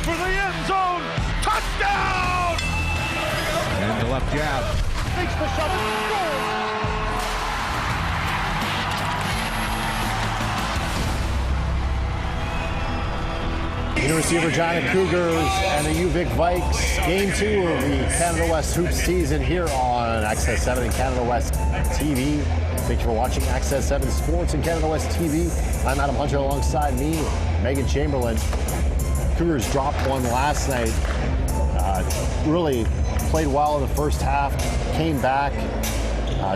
for the end zone. Touchdown! And the left jab. Makes the shot and scores. University of Regina Cougars and the UVic Vikes. Game 2 of the Canada West Hoops season here on Access 7 and Canada West TV. Thank you for watching Access 7 Sports and Canada West TV. I'm Adam Hunter, alongside me, Megan Chamberlain. Cougars dropped one last night. Really played well in the first half, came back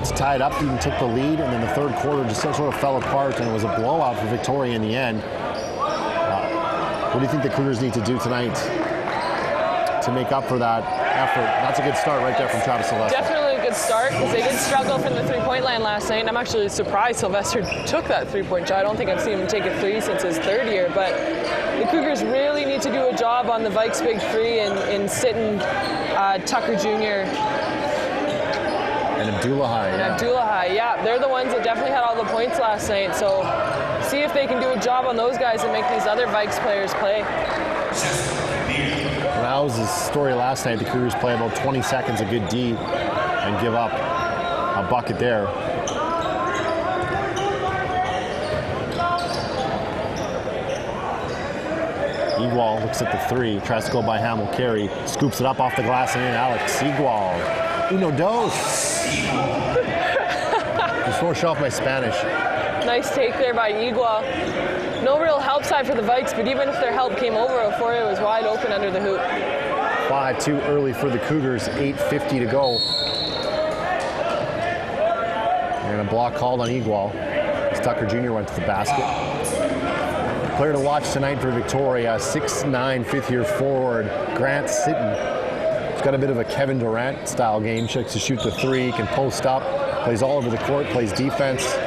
to tie it up, even took the lead, and then the third quarter just sort of fell apart, and it was a blowout for Victoria in the end. What do you think the Cougars need to do tonight to make up for that effort? That's a good start right there from Travis Sylvester. Definitely a good start, because they did struggle from the three-point line last night, and I'm actually surprised Sylvester took that three-point shot. I don't think I've seen him take a three since his third year, but the Cougars really need to do a job on the Vikes' big three in sitting Tucker Jr. And Abdullahi. Abdullahi, yeah. They're the ones that definitely had all the points last night, so see if they can do a job on those guys and make these other Vikes players play. Well, that was the story last night. The Cougars play about 20 seconds of good D and give up a bucket there. Igual looks at the three, tries to go by Hamill Carey, scoops it up off the glass and in. Alex Igual. Uno dos. Just want to show off my Spanish. Nice take there by Igual. No real help side for the Vikes, but even if their help came over, Euphoria was wide open under the hoop. 5-2 early for the Cougars, 8:50 to go. And a block called on Igual as Tucker Jr. went to the basket. Player to watch tonight for Victoria, 6'9", fifth-year forward, Grant Sitton. He's got a bit of a Kevin Durant-style game. He likes to shoot the three, can post up, plays all over the court, plays defense.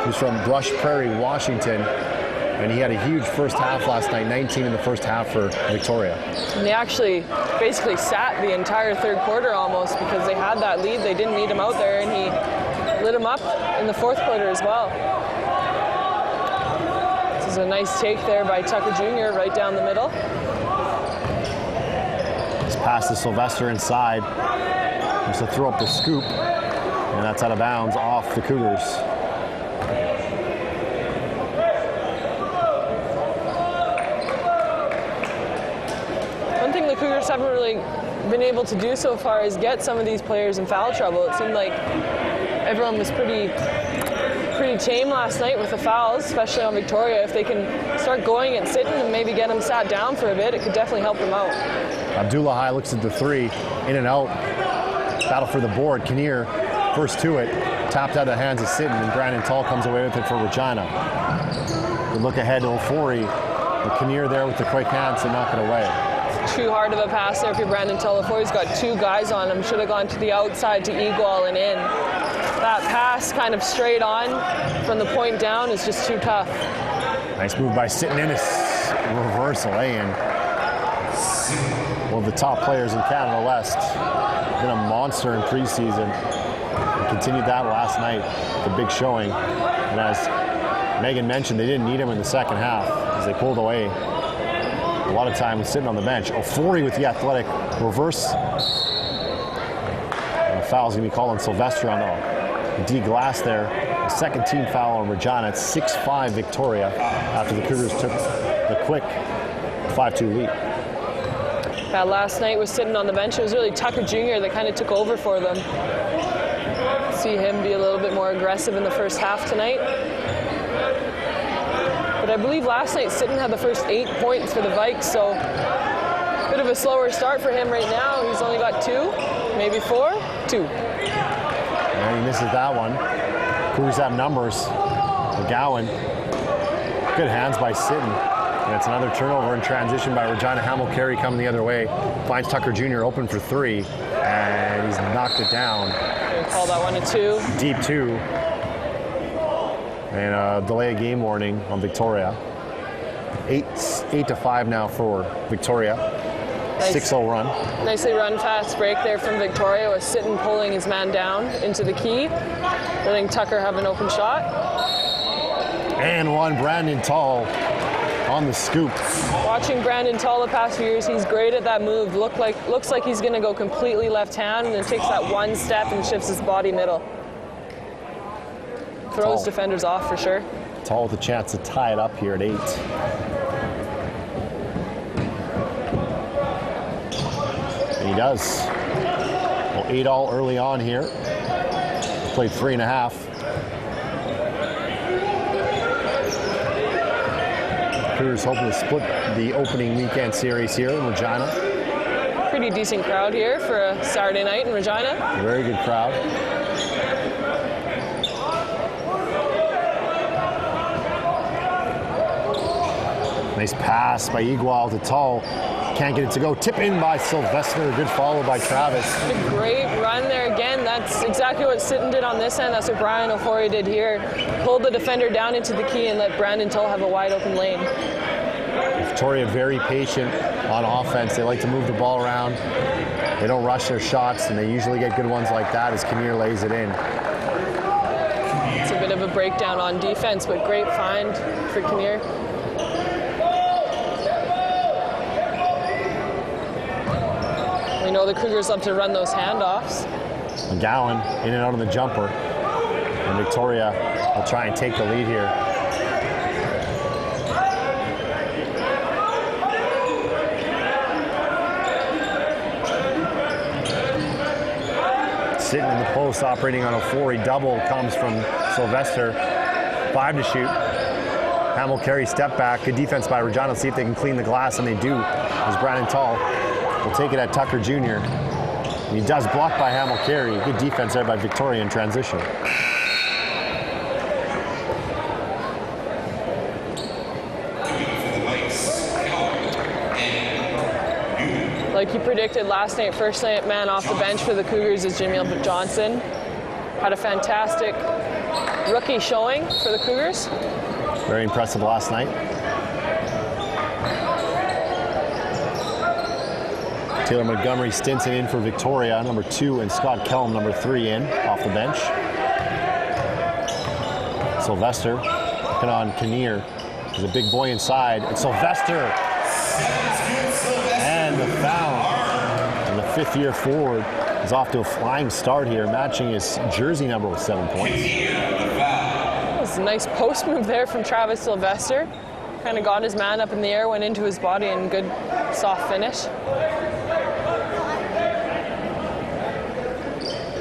He's from Brush Prairie, Washington, and he had a huge first half last night, 19 in the first half for Victoria. And they actually basically sat the entire third quarter almost because they had that lead. They didn't need him out there, and he lit him up in the fourth quarter as well. This is a nice take there by Tucker Jr. right down the middle. This pass to Sylvester inside. Just to throw up the scoop, and that's out of bounds off the Cougars. One thing the Cougars haven't really been able to do so far is get some of these players in foul trouble. It seemed like everyone was pretty tame last night with the fouls, especially on Victoria. If they can start going and sitting and maybe get them sat down for a bit, it could definitely help them out. Abdullahi looks at the three, in and out. Battle for the board. Kinnear, first to it, tapped out of the hands of Sitton, and Brandon Tull comes away with it for Regina. Good look ahead to Ofori. The Kinnear there with the quick hands to knock it away. Too hard of a pass there for Brandon Tull. Ofori's got two guys on him. Should have gone to the outside to Igual and in. That pass kind of straight on from the point down is just too tough. Nice move by Sitton in his reversal, and one of the top players in Canada West. Been a monster in preseason. And continued that last night, the big showing. And as Megan mentioned, they didn't need him in the second half as they pulled away. A lot of time sitting on the bench. Ofori with the athletic reverse. And the foul's going to be called on Sylvester on the D glass there. A second team foul on Regina. It's 6-5 Victoria after the Cougars took the quick 5-2 lead. Last night was sitting on the bench. It was really Tucker Jr. that kind of took over for them. See him be a little bit more aggressive in the first half tonight. But I believe last night Sitton had the first 8 points for the Vikes, so a bit of a slower start for him right now. He's only got 2, maybe 4, 2. And he misses that one. Cougars have numbers. McGowan. Good hands by Sitton. And it's another turnover in transition by Regina. Hamill Carey coming the other way. Finds Tucker Jr. open for three. And he's knocked it down. We'll call that one a 2. Deep 2. And a delay of game warning on Victoria. 8-5 now for Victoria. Nice. 6-0 run. Nicely run fast break there from Victoria with Sitton pulling his man down into the key. Letting Tucker have an open shot. And one, Brandon Tull on the scoop. Watching Brandon Tull the past few years, he's great at that move. Looks like he's going to go completely left hand and then takes that one step and shifts his body middle. Throws defenders off for sure. Tull with a chance to tie it up here at 8. And he does. Well, 8-all early on here. Played 3.5. Cougars hoping to split the opening weekend series here in Regina. Pretty decent crowd here for a Saturday night in Regina. A very good crowd. Nice pass by Igual to Tull. Can't get it to go. Tip in by Sylvester. Good follow by Travis. A great run there again. That's exactly what Sitton did on this end. That's what Brian Ofori did here. Pulled the defender down into the key and let Brandon Tull have a wide open lane. Victoria very patient on offense. They like to move the ball around. They don't rush their shots, and they usually get good ones like that as Kinnear lays it in. It's a bit of a breakdown on defense, but great find for Kinnear. We know the Cougars love to run those handoffs. McGowan in and out on the jumper. And Victoria will try and take the lead here. Sitting in the post, operating on a 4. Double comes from Sylvester. 5 to shoot. Hamill carry step back. Good defense by Regina. See if they can clean the glass, and they do. As Brandon Tull will take it at Tucker Jr. And he does block by Hamill Carey. Good defense there by Victoria in transition. Like you predicted last night, first night man off the bench for the Cougars is Jameel Johnson. Had a fantastic rookie showing for the Cougars. Very impressive last night. Taylor Montgomery Stinson in for Victoria, number 2, and Scott Kelm, number 3 in off the bench. Sylvester looking on Kinnear. There's a big boy inside. It's Sylvester. And the foul. And the 5th-year forward is off to a flying start here, matching his jersey number with 7 points. That was a nice post move there from Travis Sylvester. Kind of got his man up in the air, went into his body, and good soft finish.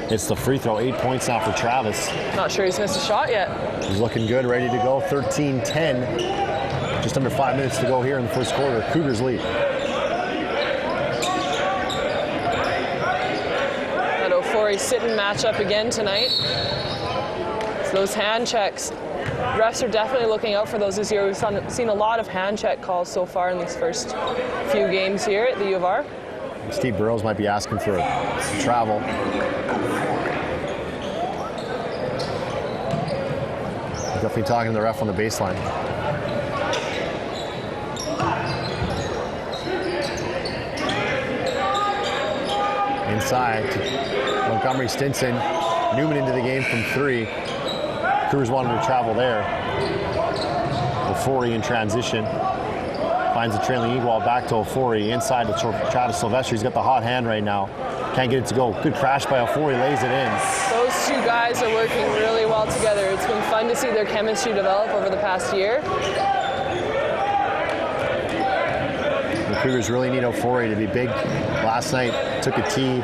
It's the free throw, 8 points now for Travis. Not sure he's missed a shot yet. He's looking good, ready to go. 13-10. Just under 5 minutes to go here in the first quarter. Cougars lead. That Ofori Sitton matchup again tonight. So those hand checks. Refs are definitely looking out for those this year. We've seen a lot of hand check calls so far in these first few games here at the U of R. Steve Burrows might be asking for some travel. Definitely talking to the ref on the baseline. Inside to Montgomery Stinson. Newman into the game from 3. Cougars wanted to travel there. Ofori in transition. Finds the trailing Igual back to Ofori. Inside to Travis Sylvester. He's got the hot hand right now. Can't get it to go. Good crash by Ofori. Lays it in. Those two guys are working really well together. It's been fun to see their chemistry develop over the past year. The Cougars really need Ofori to be big. Last night, took a tee.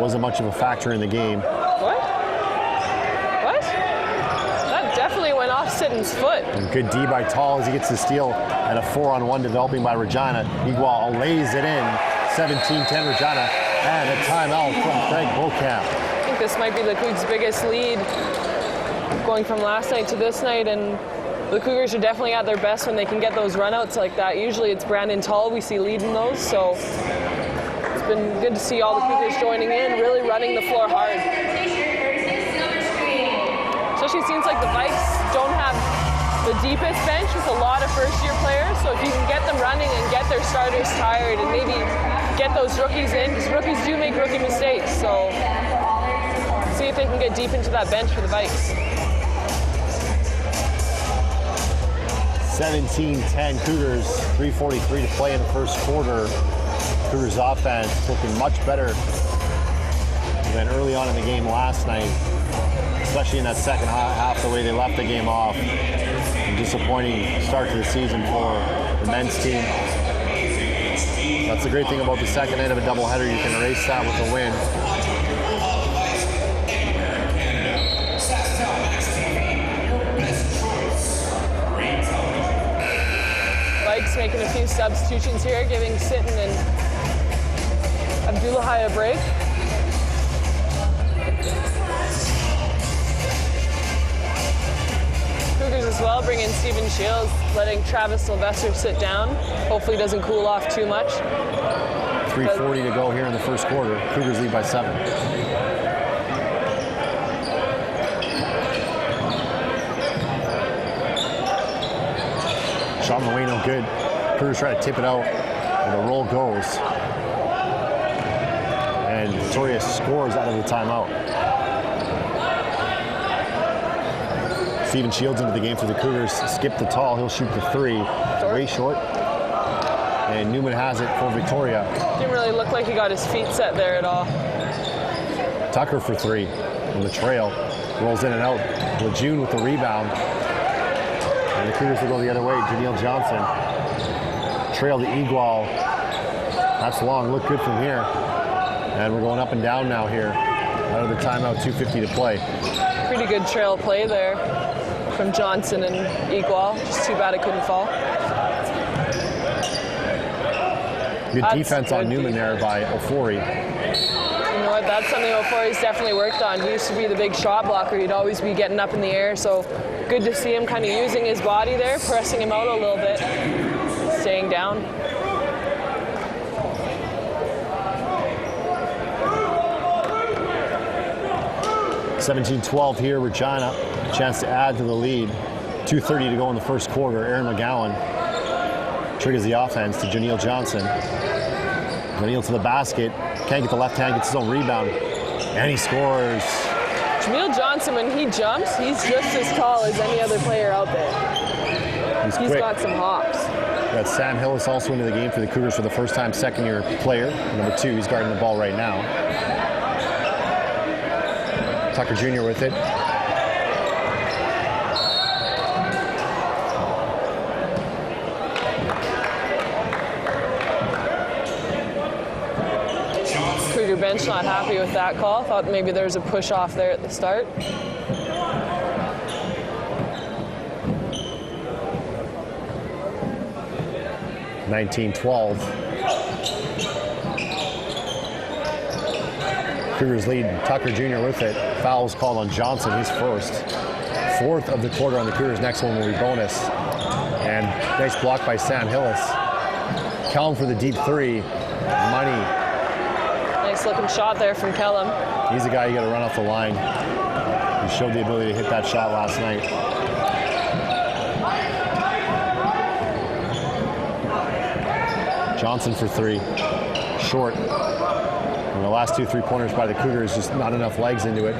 Wasn't much of a factor in the game. What? That definitely went off Sitton's foot. And good D by Tull as he gets the steal and a 4-on-1 developing by Regina. Igual lays it in. 17-10 Regina. And a timeout from Craig Beaucamp. I think this might be the Cougs' biggest lead going from last night to this night, and the Cougars are definitely at their best when they can get those runouts like that. Usually it's Brandon Tull we see leading those, so it's been good to see all the Cougars joining in, really running the floor hard. Especially seems like the Vikes don't have the deepest bench with a lot of first-year players, so if you can get them running and get their starters tired and maybe get those rookies in, because rookies do make rookie mistakes, so see if they can get deep into that bench for the Vikes. 17-10 Cougars, 3:43 to play in the first quarter. Cougars offense looking much better than early on in the game last night, especially in that second half, the way they left the game off. A disappointing start to the season for the men's team. That's the great thing about the second night of a doubleheader. You can erase that with a win. Vikes making a few substitutions here, giving Sitton and Abdullahi a break. Cougars as well, bring in Steven Shields, letting Travis Sylvester sit down. Hopefully doesn't cool off too much. 3:40 to go here in the first quarter. Cougars lead by 7. Shot on the way, no good. Cougars try to tip it out, and the roll goes. And Victoria scores out of the timeout. Steven Shields into the game for the Cougars. Skip the tall, he'll shoot the 3. Way short. And Newman has it for Victoria. Didn't really look like he got his feet set there at all. Tucker for 3 on the trail. Rolls in and out. Lejeune with the rebound. And the Cougars will go the other way. Janelle Johnson. Trail to Igual. That's long. Look good from here. And we're going up and down now here. Out of the timeout, 2:50 to play. Pretty good trail play there from Johnson and Igual. Just too bad it couldn't fall. Good That's defense on good Newman there by Ofori. You know what? That's something Ofori's definitely worked on. He used to be the big shot blocker. He'd always be getting up in the air. So good to see him kind of using his body there, pressing him out a little bit, staying down. (17-12) here, Regina. Chance to add to the lead. 2:30 to go in the first quarter. Aaron McGowan triggers the offense to Janelle Johnson. Janelle to the basket. Can't get the left hand, gets his own rebound. And he scores. Janelle Johnson, when he jumps, he's just as tall as any other player out there. He's He's quick. got some hops. Got Sam Hillis also into the game for the Cougars for the first time, second-year player. Number 2, he's guarding the ball right now. Tucker Jr. with it. Cougar bench not happy with that call. Thought maybe there was a push off there at the start. (19-12). Cougars lead. Tucker Jr. with it. Fouls called on Johnson. He's first. 4th of the quarter on the Cougars. Next one will be bonus. And nice block by Sam Hillis. Kellum for the deep 3. Money. Nice looking shot there from Kellum. He's a guy you got to run off the line. He showed the ability to hit that shot last night. Johnson for 3. Short. And the last 2 3-pointers by the Cougars, just not enough legs into it.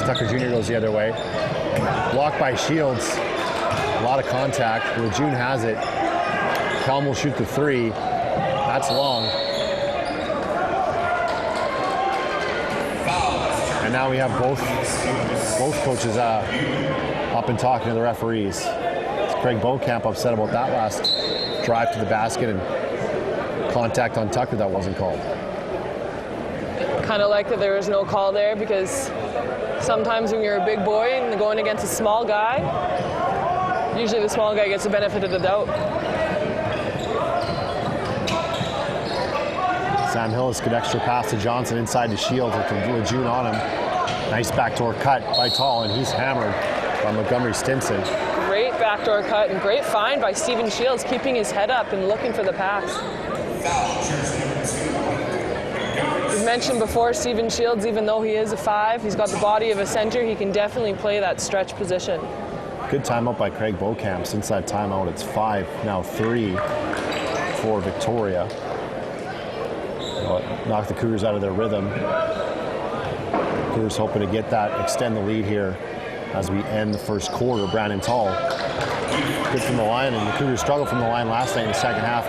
Tucker Jr. goes the other way. Blocked by Shields. A lot of contact. Lejeune has it. Kellum will shoot the 3. That's long. And now we have both coaches up and talking to the referees. Craig Beaucamp upset about that last drive to the basket and contact on Tucker that wasn't called. Kind of like that there was no call there, because sometimes when you're a big boy and going against a small guy, usually the small guy gets the benefit of the doubt. Sam Hillis, good extra pass to Johnson inside to Shields with Lejeune on him. Nice backdoor cut by Tall, and he's hammered by Montgomery Stinson. Great backdoor cut and great find by Steven Shields, keeping his head up and looking for the pass. We've mentioned before, Steven Shields, even though he is a 5, he's got the body of a center. He can definitely play that stretch position. Good timeout by Craig Beaucamp. Since that timeout, it's 5, now 3 for Victoria. Knock the Cougars out of their rhythm. Cougars hoping to get that, extend the lead here as we end the first quarter. Brandon Tall good from the line, and the Cougars struggled from the line last night in the second half.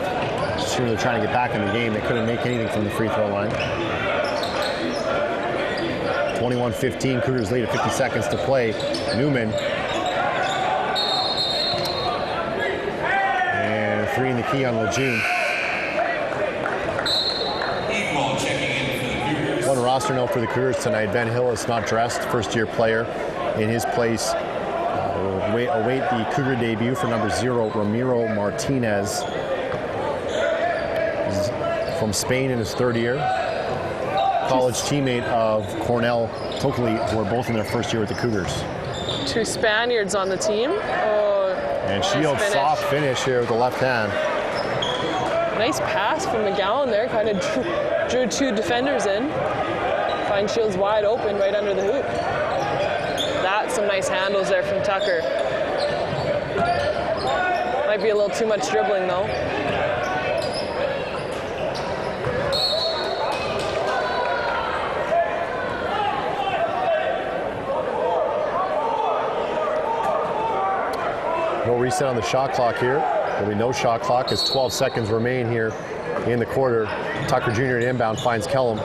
Sure, they're trying to get back in the game. They couldn't make anything from the free throw line. 21-15, Cougars lead at 50 seconds to play. Newman. And 3 in the key on Lejeune. One roster note for the Cougars tonight. Ben Hill is not dressed, first-year player. In his place, await the Cougar debut for number 0, Ramiro Martinez. He's from Spain in his third year. College teammate of Cornell Tokely, who are both in their first year with the Cougars. 2 Spaniards on the team. Oh, and Shields, soft finish here with the left hand. Nice pass from McGowan there, kind of drew 2 defenders in. Find Shields wide open right under the hoop. That's some nice handles there from Tucker. Might be a little too much dribbling though. No reset on the shot clock here. There'll be no shot clock as 12 seconds remain here in the quarter. Tucker Jr. at inbound finds Kellum,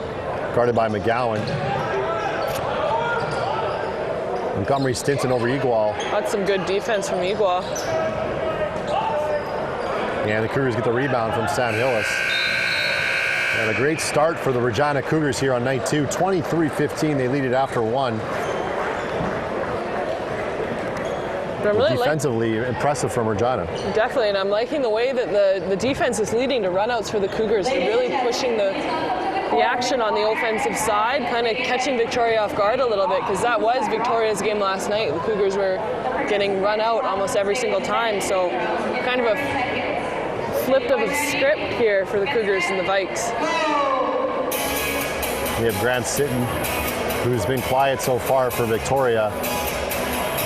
guarded by McGowan. Montgomery Stinson over Igual. That's some good defense from Igual. And the Cougars get the rebound from Sam Hillis. And a great start for the Regina Cougars here on night 2. 23-15, they lead it after 1. Really defensively impressive from Regina. Definitely, and I'm liking the way that the defense is leading to runouts for the Cougars. They're really pushing the action on the offensive side, kind of catching Victoria off guard a little bit, because that was Victoria's game last night. The Cougars were getting run out almost every single time, so kind of a flip of a script here for the Cougars and the Vikes. We have Grant Sitton, who's been quiet so far for Victoria.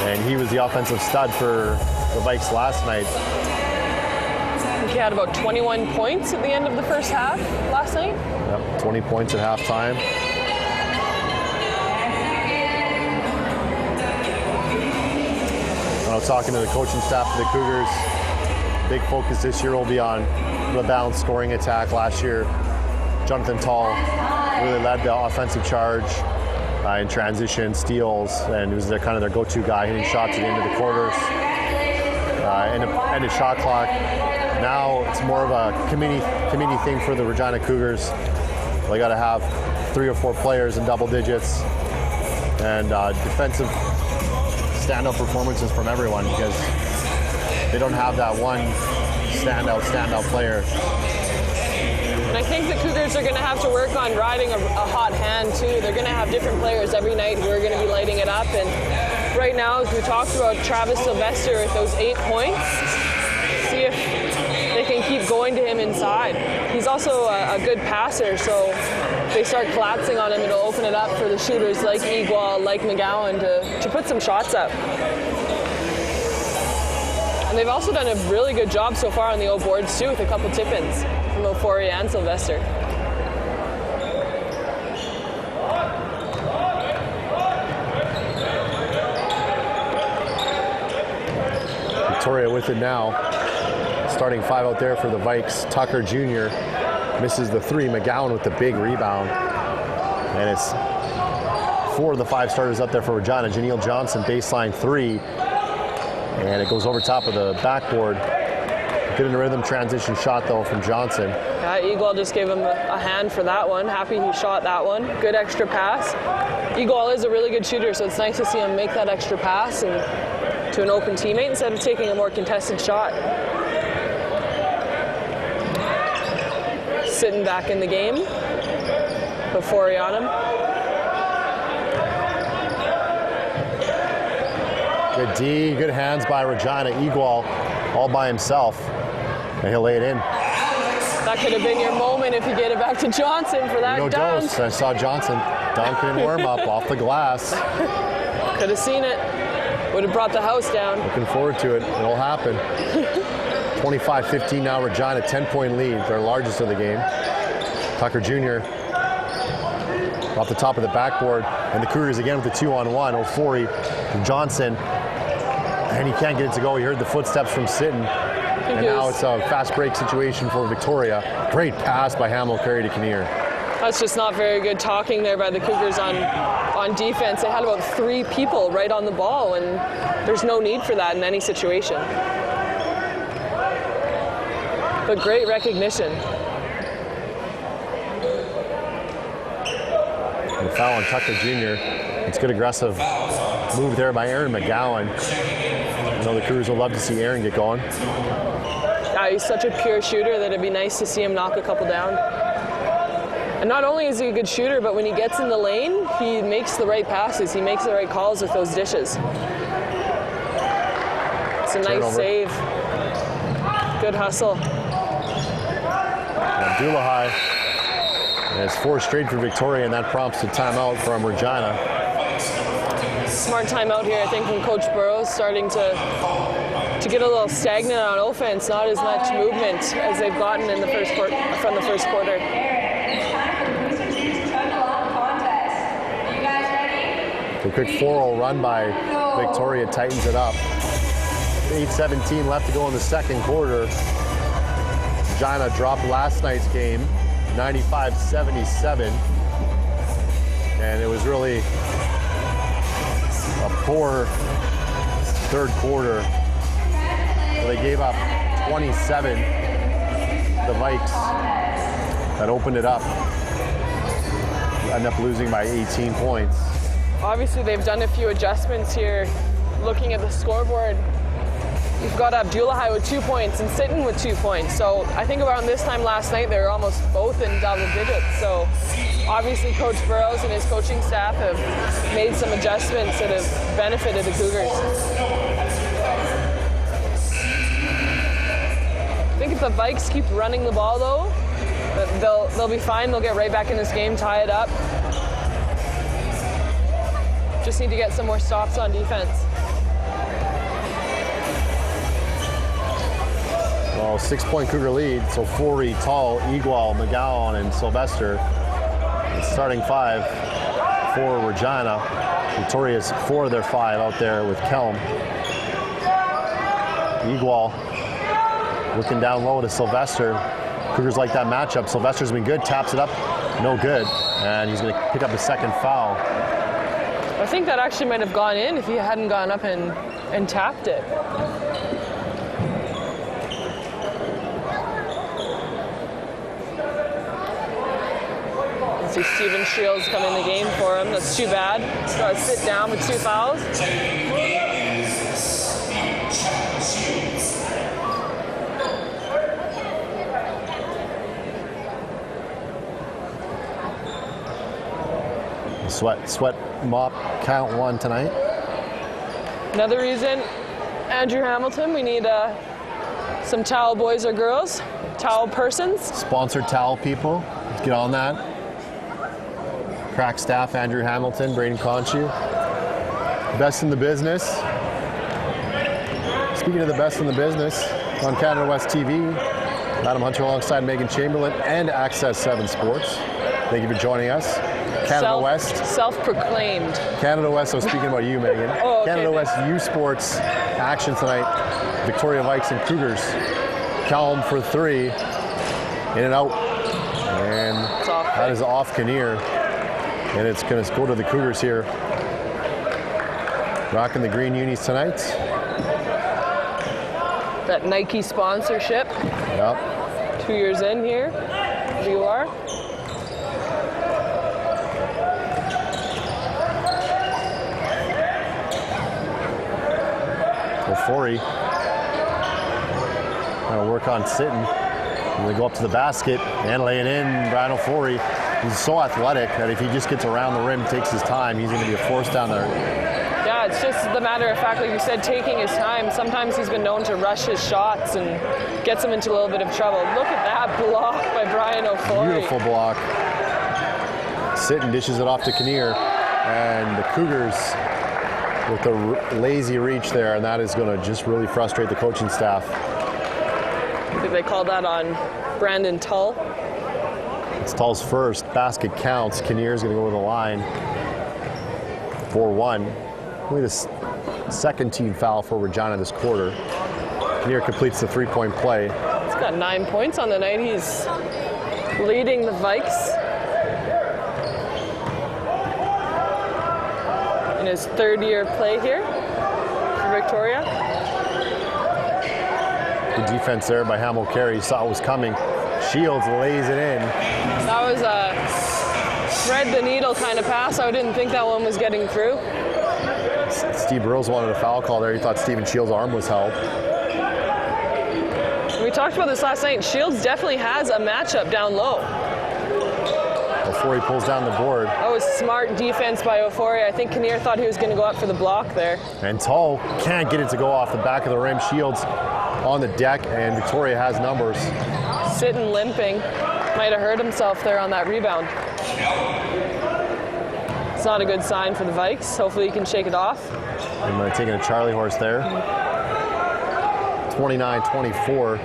And he was the offensive stud for the Vikes last night. I think he had about 21 points at the end of the first half last night. Yep, 20 points at halftime. When I was talking to the coaching staff of the Cougars, big focus this year will be on the balanced scoring attack. Last year, Jonathan Tall really led the offensive charge. In transition, steals, and he was kind of their go-to guy, hitting shots at the end of the quarters. End of shot clock. Now it's more of a committee thing for the Regina Cougars. They got to have 3 or 4 players in double digits, and defensive standout performances from everyone, because they don't have that one standout player. And I think the Cougars are going to have to work on riding a hot hand too. They're going to have different players every night who are going to be lighting it up. And right now, as we talked about Travis Sylvester with those 8 points, see if they can keep going to him inside. He's also a good passer, so if they start collapsing on him, it'll open it up for the shooters like Igual, like McGowan to put some shots up. And they've also done a really good job so far on the old boards too, with a couple tip-ins from Ofori and Sylvester. Victoria with it now. Starting 5 out there for the Vikes. Tucker Jr. misses the 3. McGowan with the big rebound. And it's 4 of the 5 starters up there for Regina. Janelle Johnson, baseline 3. And it goes over top of the backboard. Good in the rhythm transition shot, though, from Johnson. Yeah, Igual just gave him a hand for that one. Happy he shot that one. Good extra pass. Igual is a really good shooter, so it's nice to see him make that extra pass and to an open teammate instead of taking a more contested shot. Sitting back in the game. Ofori on him. Good D, good hands by Regina. Igual all by himself, and he'll lay it in. That could have been your moment if you get it back to Johnson for that dunk. Dose. I saw Johnson dunk in warm-up off the glass. Could have seen it. Would have brought the house down. Looking forward to it. It'll happen. 25-15 now, Regina, 10-point lead, their largest of the game. Tucker Jr. off the top of the backboard, and the Cougars again with the 2-on-1. Ofori from Johnson. And he can't get it to go. He heard the footsteps from Sitton. And now it's a fast break situation for Victoria. Great pass by Hamill Carey to Kinnear. That's just not very good talking there by the Cougars on defense. They had about 3 people right on the ball, and there's no need for that in any situation. But great recognition. The foul on Tucker Jr. It's good aggressive move there by Aaron McGowan. I know the Cougars will love to see Aaron get going. Yeah, he's such a pure shooter that it'd be nice to see him knock a couple down. And not only is he a good shooter, but when he gets in the lane, he makes the right passes. He makes the right calls with those dishes. It's a nice save. Good hustle. Abdullahi has 4 straight for Victoria, and that prompts a timeout from Regina. Smart timeout here, I think, from Coach Burrows, starting to get a little stagnant on offense. Not as much movement as they've gotten in the from the first quarter. A quick 4-0 run by Victoria tightens it up. 8:17 left to go in the second quarter. Regina dropped last night's game, 95-77. And it was really a poor third quarter. They gave up 27. The Vikes that opened it up ended up losing by 18 points. Obviously, they've done a few adjustments here. Looking at the scoreboard, you've got Abdullahi with 2 points and Sitton with 2 points. So I think around this time last night, they were almost both in double digits. So obviously, Coach Burrows and his coaching staff have made some adjustments that have benefited the Cougars. I think if the Vikes keep running the ball, though, they'll be fine. They'll get right back in this game, tie it up. Just need to get some more stops on defense. Well, 6-point Cougar lead, so Forey, Tall, Igual, McGowan, and Sylvester. The starting 5 for Regina. Victoria's 4 of their 5 out there with Kelm. Igual looking down low to Sylvester. Cougars like that matchup. Sylvester's been good, taps it up, no good. And he's going to pick up a second foul. I think that actually might have gone in if he hadn't gone up and tapped it. See Steven Shields come in the game for him. That's too bad. He's got to sit down with 2 fouls. Sweat mop count 1 tonight. Another reason, Andrew Hamilton, we need some towel boys or girls, towel persons. Sponsored towel people. Let's get on that. Crack staff, Andrew Hamilton, Braden Conchu. Best in the business. Speaking of the best in the business, on Canada West TV, Adam Hunter alongside Megan Chamberlain and Access 7 Sports. Thank you for joining us. Canada West. Self-proclaimed. Canada West, I was speaking about you, Megan. Oh, okay. Canada West U Sports action tonight. Victoria Vikes and Cougars. Kelm for 3. In and out. And that is off Kinnear. And it's going to go to the Cougars here. Rocking the green unis tonight. That Nike sponsorship. Yep. 2 years in here. Here you are. Forey. Going to work on Sitton. And they go up to the basket and lay it in. Brian O'Forey, he's so athletic that if he just gets around the rim, takes his time, he's going to be a force down there. Yeah, it's just the matter of fact, like you said, taking his time. Sometimes he's been known to rush his shots and gets him into a little bit of trouble. Look at that block by Brian O'Forey. Beautiful block. Sitton dishes it off to Kinnear. And the Cougars with a lazy reach there, and that is going to just really frustrate the coaching staff. I think they called that on Brandon Tull. It's Tull's first. Basket counts. Kinnear's going to go to the line. 4-1. Look at this Second team foul for Regina this quarter. Kinnear completes the three-point play. He's got 9 points on the night. He's leading the Vikes in his third-year play here for Victoria. Good defense there by Hamill Carey. Saw it was coming. Shields lays it in. That was a thread the needle kind of pass. I didn't think that one was getting through. Steve Burrows wanted a foul call there. He thought Steven Shields' arm was held. We talked about this last night. Shields definitely has a matchup down low. Before he pulls down the board. That was smart defense by Ofori. I think Kinnear thought he was going to go up for the block there. And Tull can't get it to go off the back of the rim. Shields on the deck, and Victoria has numbers. Sitting limping. Might have hurt himself there on that rebound. It's not a good sign for the Vikes. Hopefully he can shake it off. I'm taking a Charlie horse there. 29-24.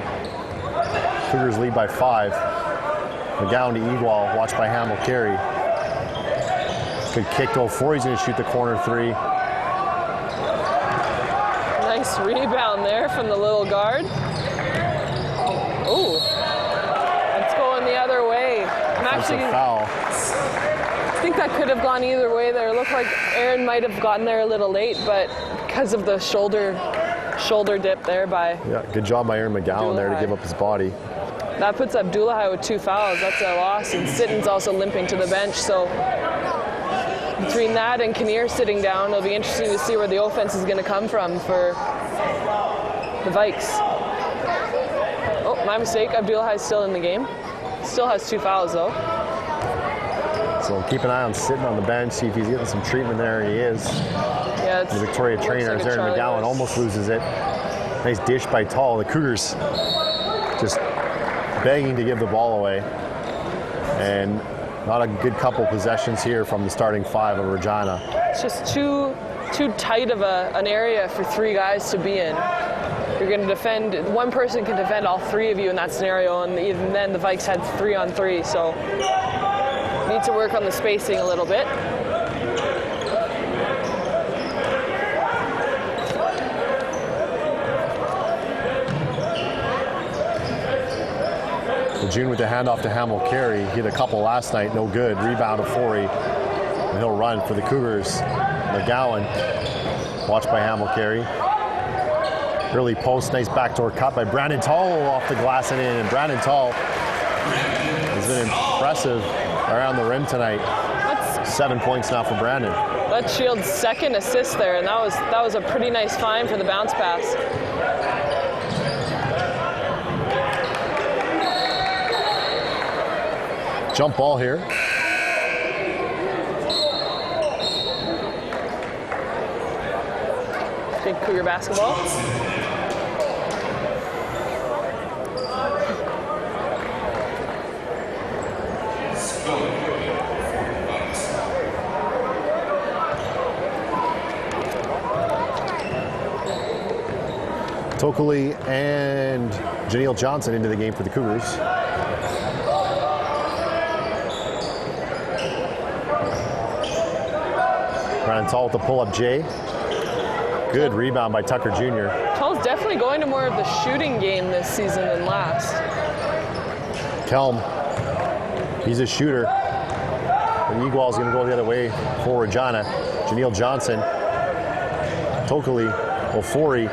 Cougars lead by 5. McGowan to Egual, watched by Hamill Carey. Good kick to Ofori. He's going to shoot the corner three. Nice rebound there from the little guard. Ooh, that's going the other way. That's a foul. I think that could have gone either way there. It looked like Aaron might have gotten there a little late, but because of the shoulder dip there by Good job by Aaron McGowan there to give up his body. That puts Abdullahi with 2 fouls. That's a loss, and Sitton's also limping to the bench. So between that and Kinnear sitting down, it'll be interesting to see where the offense is going to come from for the Vikes. Oh, my mistake. Abdullahi's still in the game. Still has 2 fouls though. So keep an eye on Sitton on the bench, see if he's getting some treatment there, and he is. Yeah, the Victoria trainer, like Aaron McGowan, almost loses it. Nice dish by Tull. The Cougars just begging to give the ball away. And not a good couple possessions here from the starting 5 of Regina. It's just too tight of an area for 3 guys to be in. You're going to defend, one person can defend all 3 of you in that scenario, and even then the Vikes had 3-on-3, so need to work on the spacing a little bit. June with the handoff to Hamill Carey. He had a couple last night, no good. Rebound of Ofori. And he'll run for the Cougars. McGowan, watched by Hamill Carey. Early post, nice backdoor cut by Brandon Tull off the glass and in. And Brandon Tull has been impressive around the rim tonight. 7 points now for Brandon. That's Shields' second assist there, and that was a pretty nice find for the bounce pass. Jump ball here. Big Cougar basketball. Tokley and Janelle Johnson into the game for the Cougars. Brandon Tull with the pull-up J. Good rebound by Tucker Jr. Tull's definitely going to more of the shooting game this season than last. Kelm, he's a shooter. And Egual's going to go the other way for Regina. Janelle Johnson, Tokley, Ofori.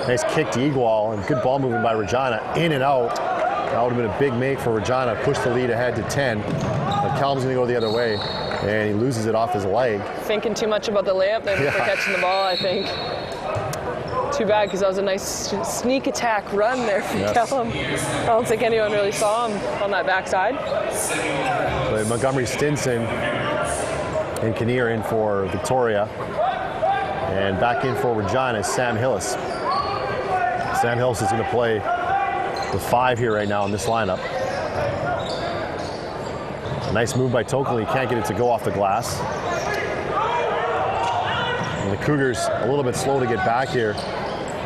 Nice kick to Egual, and good ball movement by Regina. In and out. That would have been a big make for Regina. Push the lead ahead to 10. But Kelm's going to go the other way, and he loses it off his leg. Thinking too much about the layup there before catching the ball, I think. Too bad, because that was a nice sneak attack run there from Kelm. I don't think anyone really saw him on that backside. But Montgomery Stinson and Kinnear in for Victoria. And back in for Regina is Sam Hillis. Sam Hillis is going to play the 5 here right now in this lineup. Nice move by Tokley. Can't get it to go off the glass. And the Cougars a little bit slow to get back here.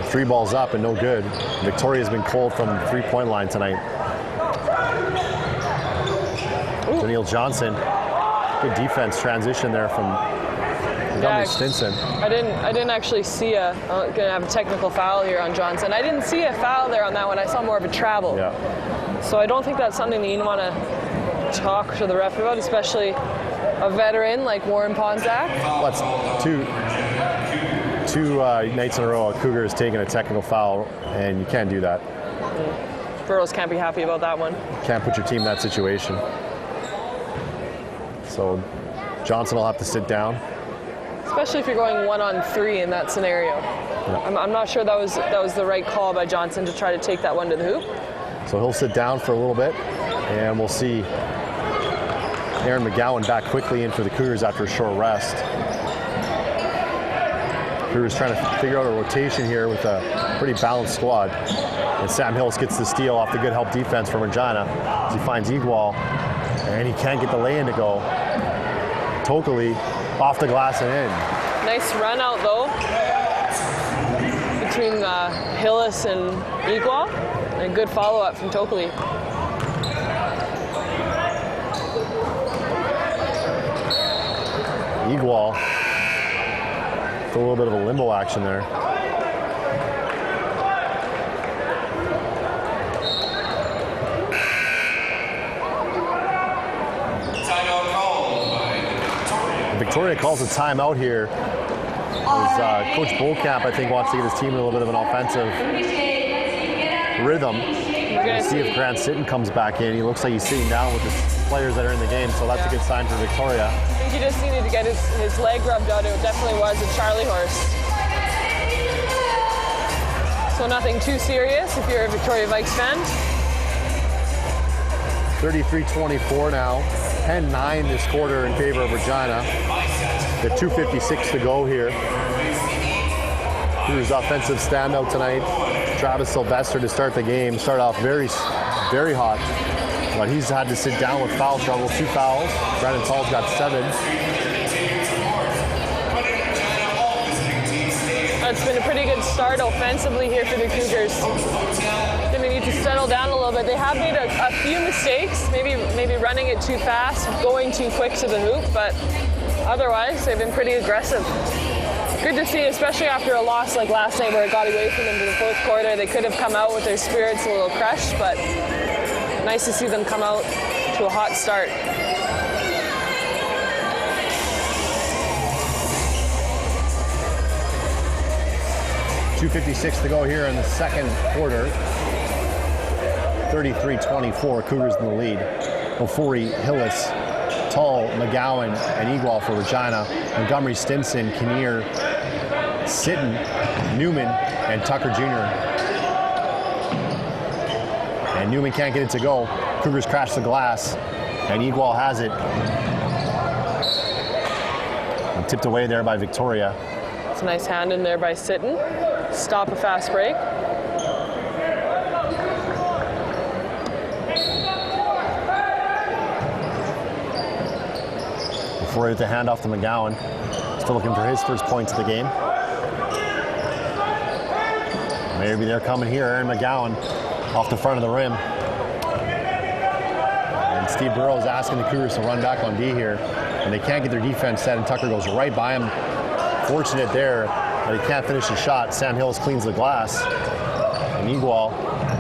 3 balls up and no good. Victoria's been cold from the 3-point line tonight. Janelle Johnson. Good defense transition there from Montgomery Stinson. I didn't actually see I'm gonna have a technical foul here on Johnson. I didn't see a foul there on that one. I saw more of a travel. Yeah. So I don't think that's something that you want to talk to the ref about, especially a veteran like Warren Ponzak. Well, that's two nights in a row, a Cougar has taken a technical foul, and you can't do that. Burrows can't be happy about that one. Can't put your team in that situation. So Johnson will have to sit down. Especially if you're going 1-on-3 in that scenario. Yeah. I'm not sure that was the right call by Johnson to try to take that one to the hoop. So he'll sit down for a little bit, and we'll see Aaron McGowan back quickly in for the Cougars after a short rest. Cougars trying to figure out a rotation here with a pretty balanced squad. And Sam Hills gets the steal off the good help defense from Regina as he finds Igual, and he can't get the lay-in to go. Tokely off the glass and in. Nice run out though between Hillis and Igual, and a good follow-up from Tokely. Igual with a little bit of a limbo action there. Victoria calls a timeout here as Coach Bolkamp, I think, wants to get his team in a little bit of an offensive rhythm. We'll see if Grant Sitton comes back in. He looks like he's sitting down with the players that are in the game, so that's a good sign for Victoria. I think he just needed to get his leg rubbed out. It definitely was a Charlie horse. So nothing too serious if you're a Victoria Vikes fan. 33-24 now. 10-9 this quarter in favor of Regina. With 2:56 to go here. Cougars offensive standout tonight. Travis Sylvester to start the game. Start off very, very hot. But he's had to sit down with foul trouble. 2 fouls. Brandon Tall's got 7. It's been a pretty good start offensively here for the Cougars. They need to settle down a little bit. They have made a few mistakes, maybe running it too fast, going too quick to the hoop, but otherwise they've been pretty aggressive. Good to see, especially after a loss like last night where it got away from them to the fourth quarter. They could have come out with their spirits a little crushed, but nice to see them come out to a hot start. .256 to go here in the second quarter. 33-24, Cougars in the lead. Ofori, Hillis, Tall, McGowan, and Igual for Regina. Montgomery, Stinson, Kinnear, Sitton, Newman, and Tucker Jr. And Newman can't get it to go. Cougars crash the glass, and Igual has it. And tipped away there by Victoria. It's a nice hand in there by Sitton. Stop a fast break. Before the handoff to McGowan. Still looking for his first points of the game. Maybe they're coming here. Aaron McGowan off the front of the rim. And Steve Burrows asking the Cougars to run back on D here. And they can't get their defense set, and Tucker goes right by him. Fortunate there, but he can't finish the shot. Sam Hills cleans the glass. And Igual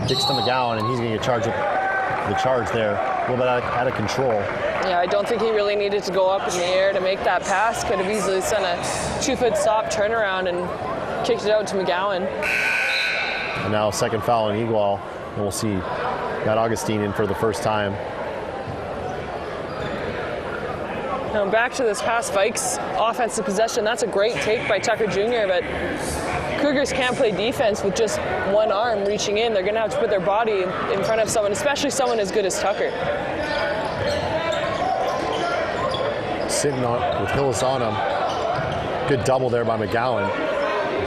kicks to McGowan, and he's going to get charged with the charge there. A little bit out of control. Yeah, I don't think he really needed to go up in the air to make that pass. Could have easily sent a 2-foot stop turnaround and kicked it out to McGowan. And now second foul on Igual. And we'll see Matt Augustine in for the first time. Now back to this past Vikes offensive possession. That's a great take by Tucker Jr., but Cougars can't play defense with just one arm reaching in. They're going to have to put their body in front of someone, especially someone as good as Tucker. Sitting on with Hillis on him. Good double there by McGowan.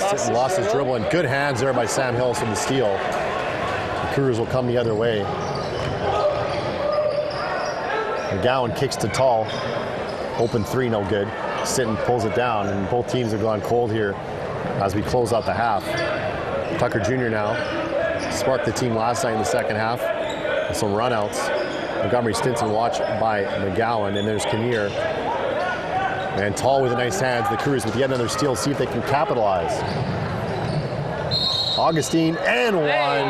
Sitton lost his dribble, and good hands there by Sam Hillis from the steal. The Cougars will come the other way. McGowan kicks to Tall. Open 3, no good. Sitton pulls it down, and both teams have gone cold here as we close out the half. Tucker Jr. now sparked the team last night in the second half with some runouts. Montgomery Stinson watched by McGowan, and there's Kinnear. And Tall with a nice hands. The Cougars with yet another steal. See if they can capitalize. Augustine and one. Hey,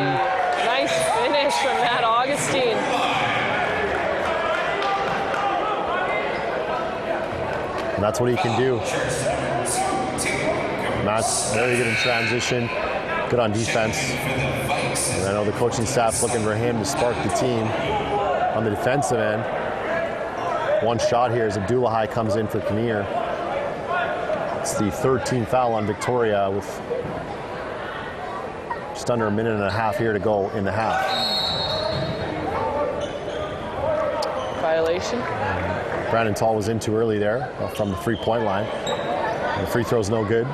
nice finish from Matt Augustine. And that's what he can do. Matt's very good in transition, good on defense. And I know the coaching staff's looking for him to spark the team on the defensive end. One shot here as Abdullahi comes in for Kinnear. It's the 13th foul on Victoria with just under a minute and a half here to go in the half. Violation. Brandon Tall was in too early there from the three-point line. And the free throw's no good.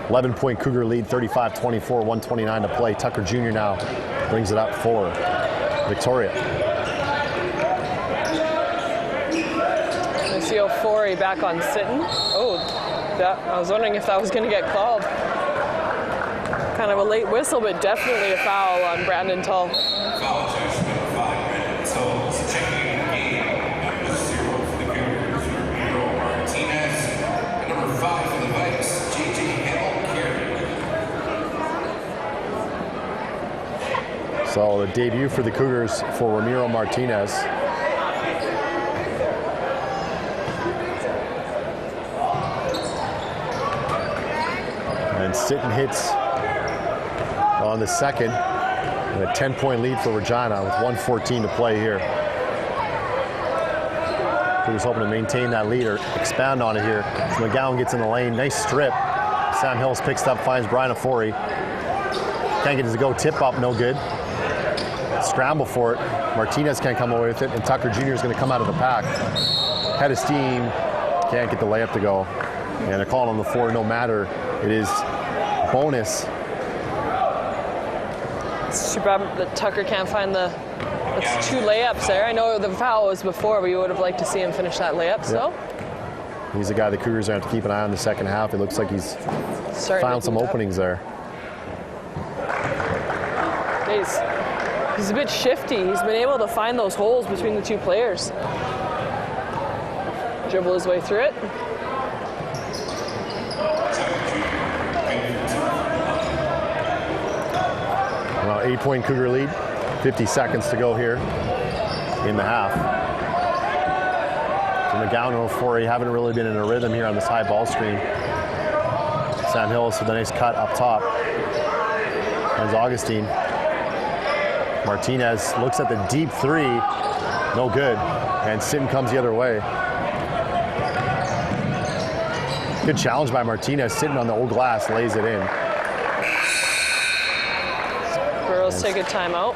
11-point Cougar lead, 35-24, 129 to play. Tucker Jr. now brings it up for Victoria. I see Ofori back on Sitton. Oh, I was wondering if that was going to get called. Kind of a late whistle, but definitely a foul on Brandon Tall. So the debut for the Cougars for Ramiro Martinez. And Sitton hits on the second. And a 10-point lead for Regina with 1:14 to play here. Cougars hoping to maintain that lead or expand on it here. So McGowan gets in the lane. Nice strip. Sam Hills picks it up, finds Brian Ofori. Can't get it to go. Tip up, no good. Scramble for it. Martinez can't come away with it, and Tucker Jr. is going to come out of the pack. Head of steam, can't get the layup to go. And they're calling on the floor no matter. It is bonus. It's too bad that Tucker can't find the. It's two layups there. I know the foul was before, but you would have liked to see him finish that layup. So he's a guy the Cougars are going to have to keep an eye on the second half. It looks like he's found some openings there. He's a bit shifty. He's been able to find those holes between the two players. Dribble his way through it. Well, 8-point Cougar lead. 50 seconds to go here in the half. So McGowan and Ofori haven't really been in a rhythm here on this high ball screen. Sam Hills with a nice cut up top. There's Augustine. Martinez looks at the deep three, no good, and Sitton comes the other way. Good challenge by Martinez, sitting on the old glass, lays it in. Burrows take a timeout.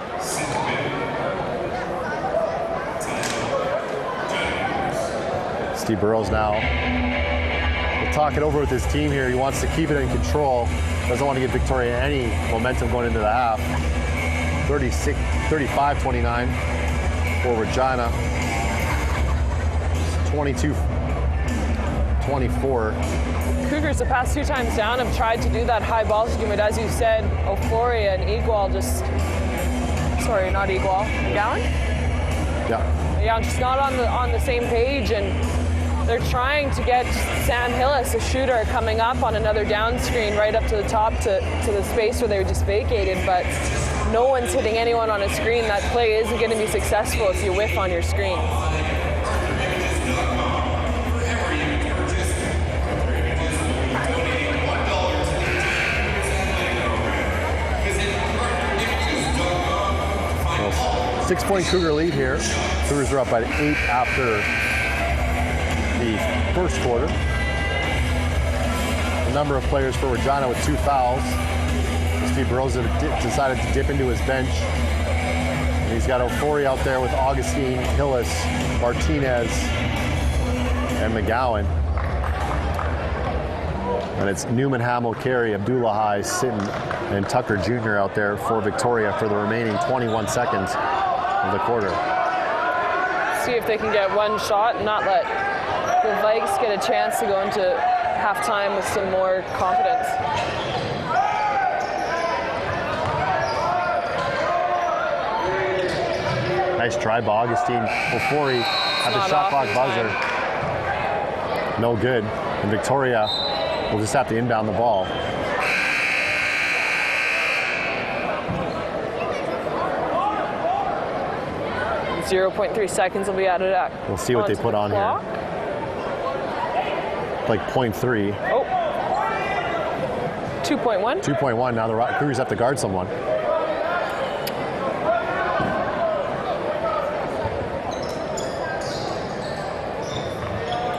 Steve Burrows now will talk it over with his team here. He wants to keep it in control. Doesn't want to give Victoria any momentum going into the half. 35-29 for Regina. 22-24. Cougars the past two times down have tried to do that high ball scheme, but as you said, Ofori and Igual just, sorry, not Igual, McGowan? Yeah, just not on the same page, and they're trying to get Sam Hillis, a shooter, coming up on another down screen right up to the top to the space where they were just vacated, but no one's hitting anyone on a screen. That play isn't going to be successful if you whiff on your screen. Well, 6-point Cougar lead here. Cougars are up by 8 after the first quarter. A number of players for Regina with 2 fouls. Steve Burrows decided to dip into his bench. And he's got Ofori out there with Augustine, Hillis, Martinez, and McGowan. And it's Newman, Hamill, Carey, Abdullahi, Sitton, and Tucker Jr. out there for Victoria for the remaining 21 seconds of the quarter. See if they can get one shot and not let the Vikes get a chance to go into halftime with some more confidence. Nice try by Augustine. Ofori at the shot clock buzzer. no good. And Victoria will just have to inbound the ball. 0.3 seconds will be added at. We'll see what they put on here. Like 0.3. Oh. 2.1. 2.1. Now the Cougars have to guard someone.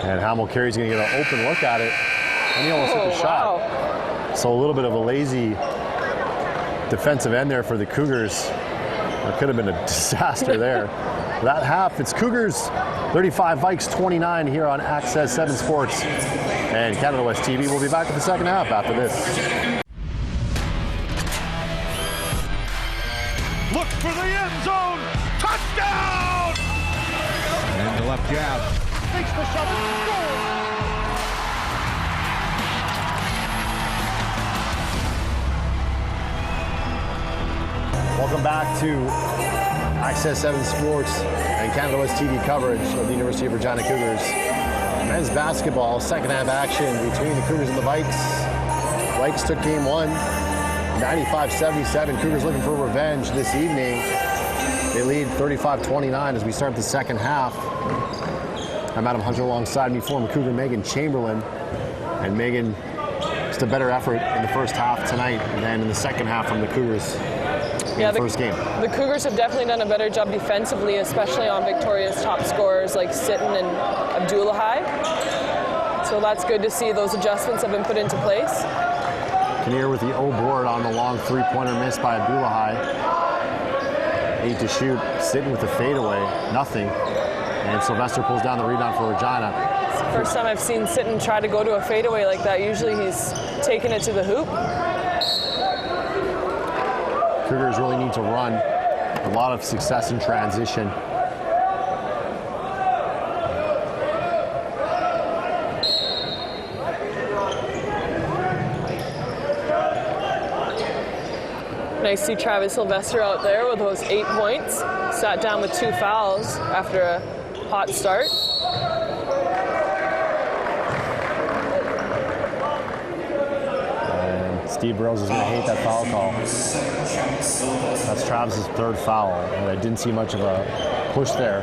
And Hamill Carey's going to get an open look at it, and he almost hit the shot. Wow. So a little bit of a lazy defensive end there for the Cougars. It could have been a disaster there. That half, it's Cougars 35, Vikes 29 here on Access 7 Sports and Canada West TV. We'll be back with the second half after this. Look for the end zone. Touchdown! And the left jab. Takes the shot. Goal! Welcome back to Access 7 Sports and Canada West TV coverage of the University of Regina Cougars. Men's basketball, second half action between the Cougars and the Vikes. Vikes took game one, 95-77. Cougars looking for revenge this evening. They lead 35-29 as we start the second half. I'm Adam Hunter alongside me, former Cougar Megan Chamberlain. And Megan, just a better effort in the first half tonight than in the second half from the Cougars. Yeah, First game. The Cougars have definitely done a better job defensively, especially on Victoria's top scorers like Sitton and Abdullahi. So that's good to see those adjustments have been put into place. Kinnear with the O board on the long three-pointer miss by Abdullahi. 8 to shoot. Sitton with the fadeaway. Nothing. And Sylvester pulls down the rebound for Regina. It's the first time I've seen Sitton try to go to a fadeaway like that. Usually he's taking it to the hoop. Cougars really need to run. A lot of success in transition. Nice to see Travis Sylvester out there with those 8 points. Sat down with 2 fouls after a hot start. Steve Burrows is going to hate that foul call. That's Travis's third foul, and I didn't see much of a push there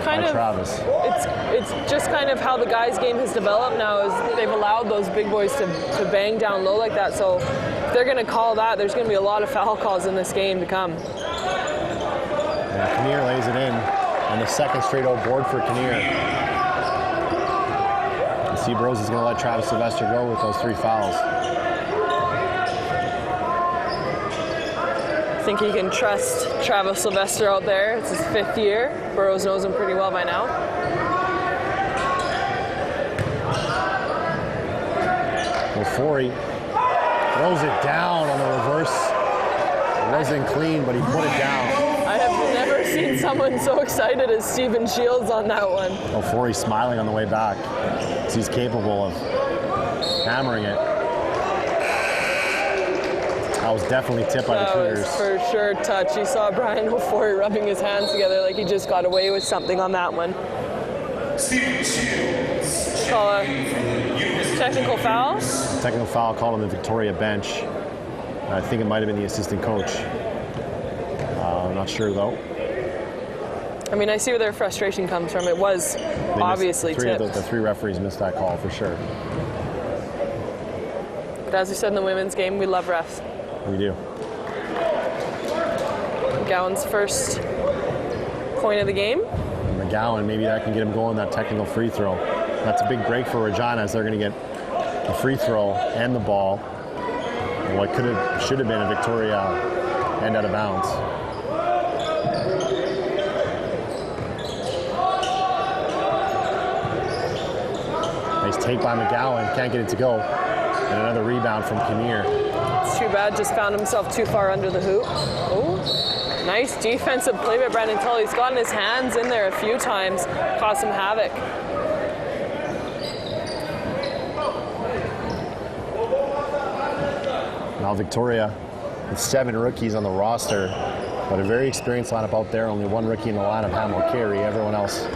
by Travis. It's just kind of how the guys' game has developed now. Is they've allowed those big boys to bang down low like that. So if they're going to call that, there's going to be a lot of foul calls in this game to come. And Kinnear lays it in, and the second straight out board for Kinnear. And Steve Burrows is going to let Travis Sylvester go with those 3 fouls. I think he can trust Travis Sylvester out there. It's his 5th year. Burrows knows him pretty well by now. Ofori throws it down on the reverse. It wasn't clean, but he put it down. I have never seen someone so excited as Stephen Shields on that one. Ofori smiling on the way back. He's capable of hammering it. That was definitely tipped by the Cougars. That was for sure touch. You saw Brian Ofori rubbing his hands together like he just got away with something on that one. Call a technical foul? Technical foul called on the Victoria bench. I think it might have been the assistant coach. I'm not sure though. I mean, I see where their frustration comes from. It was obviously tipped. The 3 referees missed that call for sure. But as we said in the women's game, we love refs. We do. McGowan's first point of the game. And McGowan, maybe that can get him going that technical free throw. That's a big break for Regina as they're going to get the free throw and the ball. And what should have been a Victoria end out of bounds. Nice take by McGowan, can't get it to go. And another rebound from Kinnear. It's too bad, just found himself too far under the hoop. Oh, nice defensive play by Brandon Tully. He's gotten his hands in there a few times, caused some havoc. Now Victoria with 7 rookies on the roster, but a very experienced lineup out there. Only 1 rookie in the lineup, Hamill Carey. Everyone else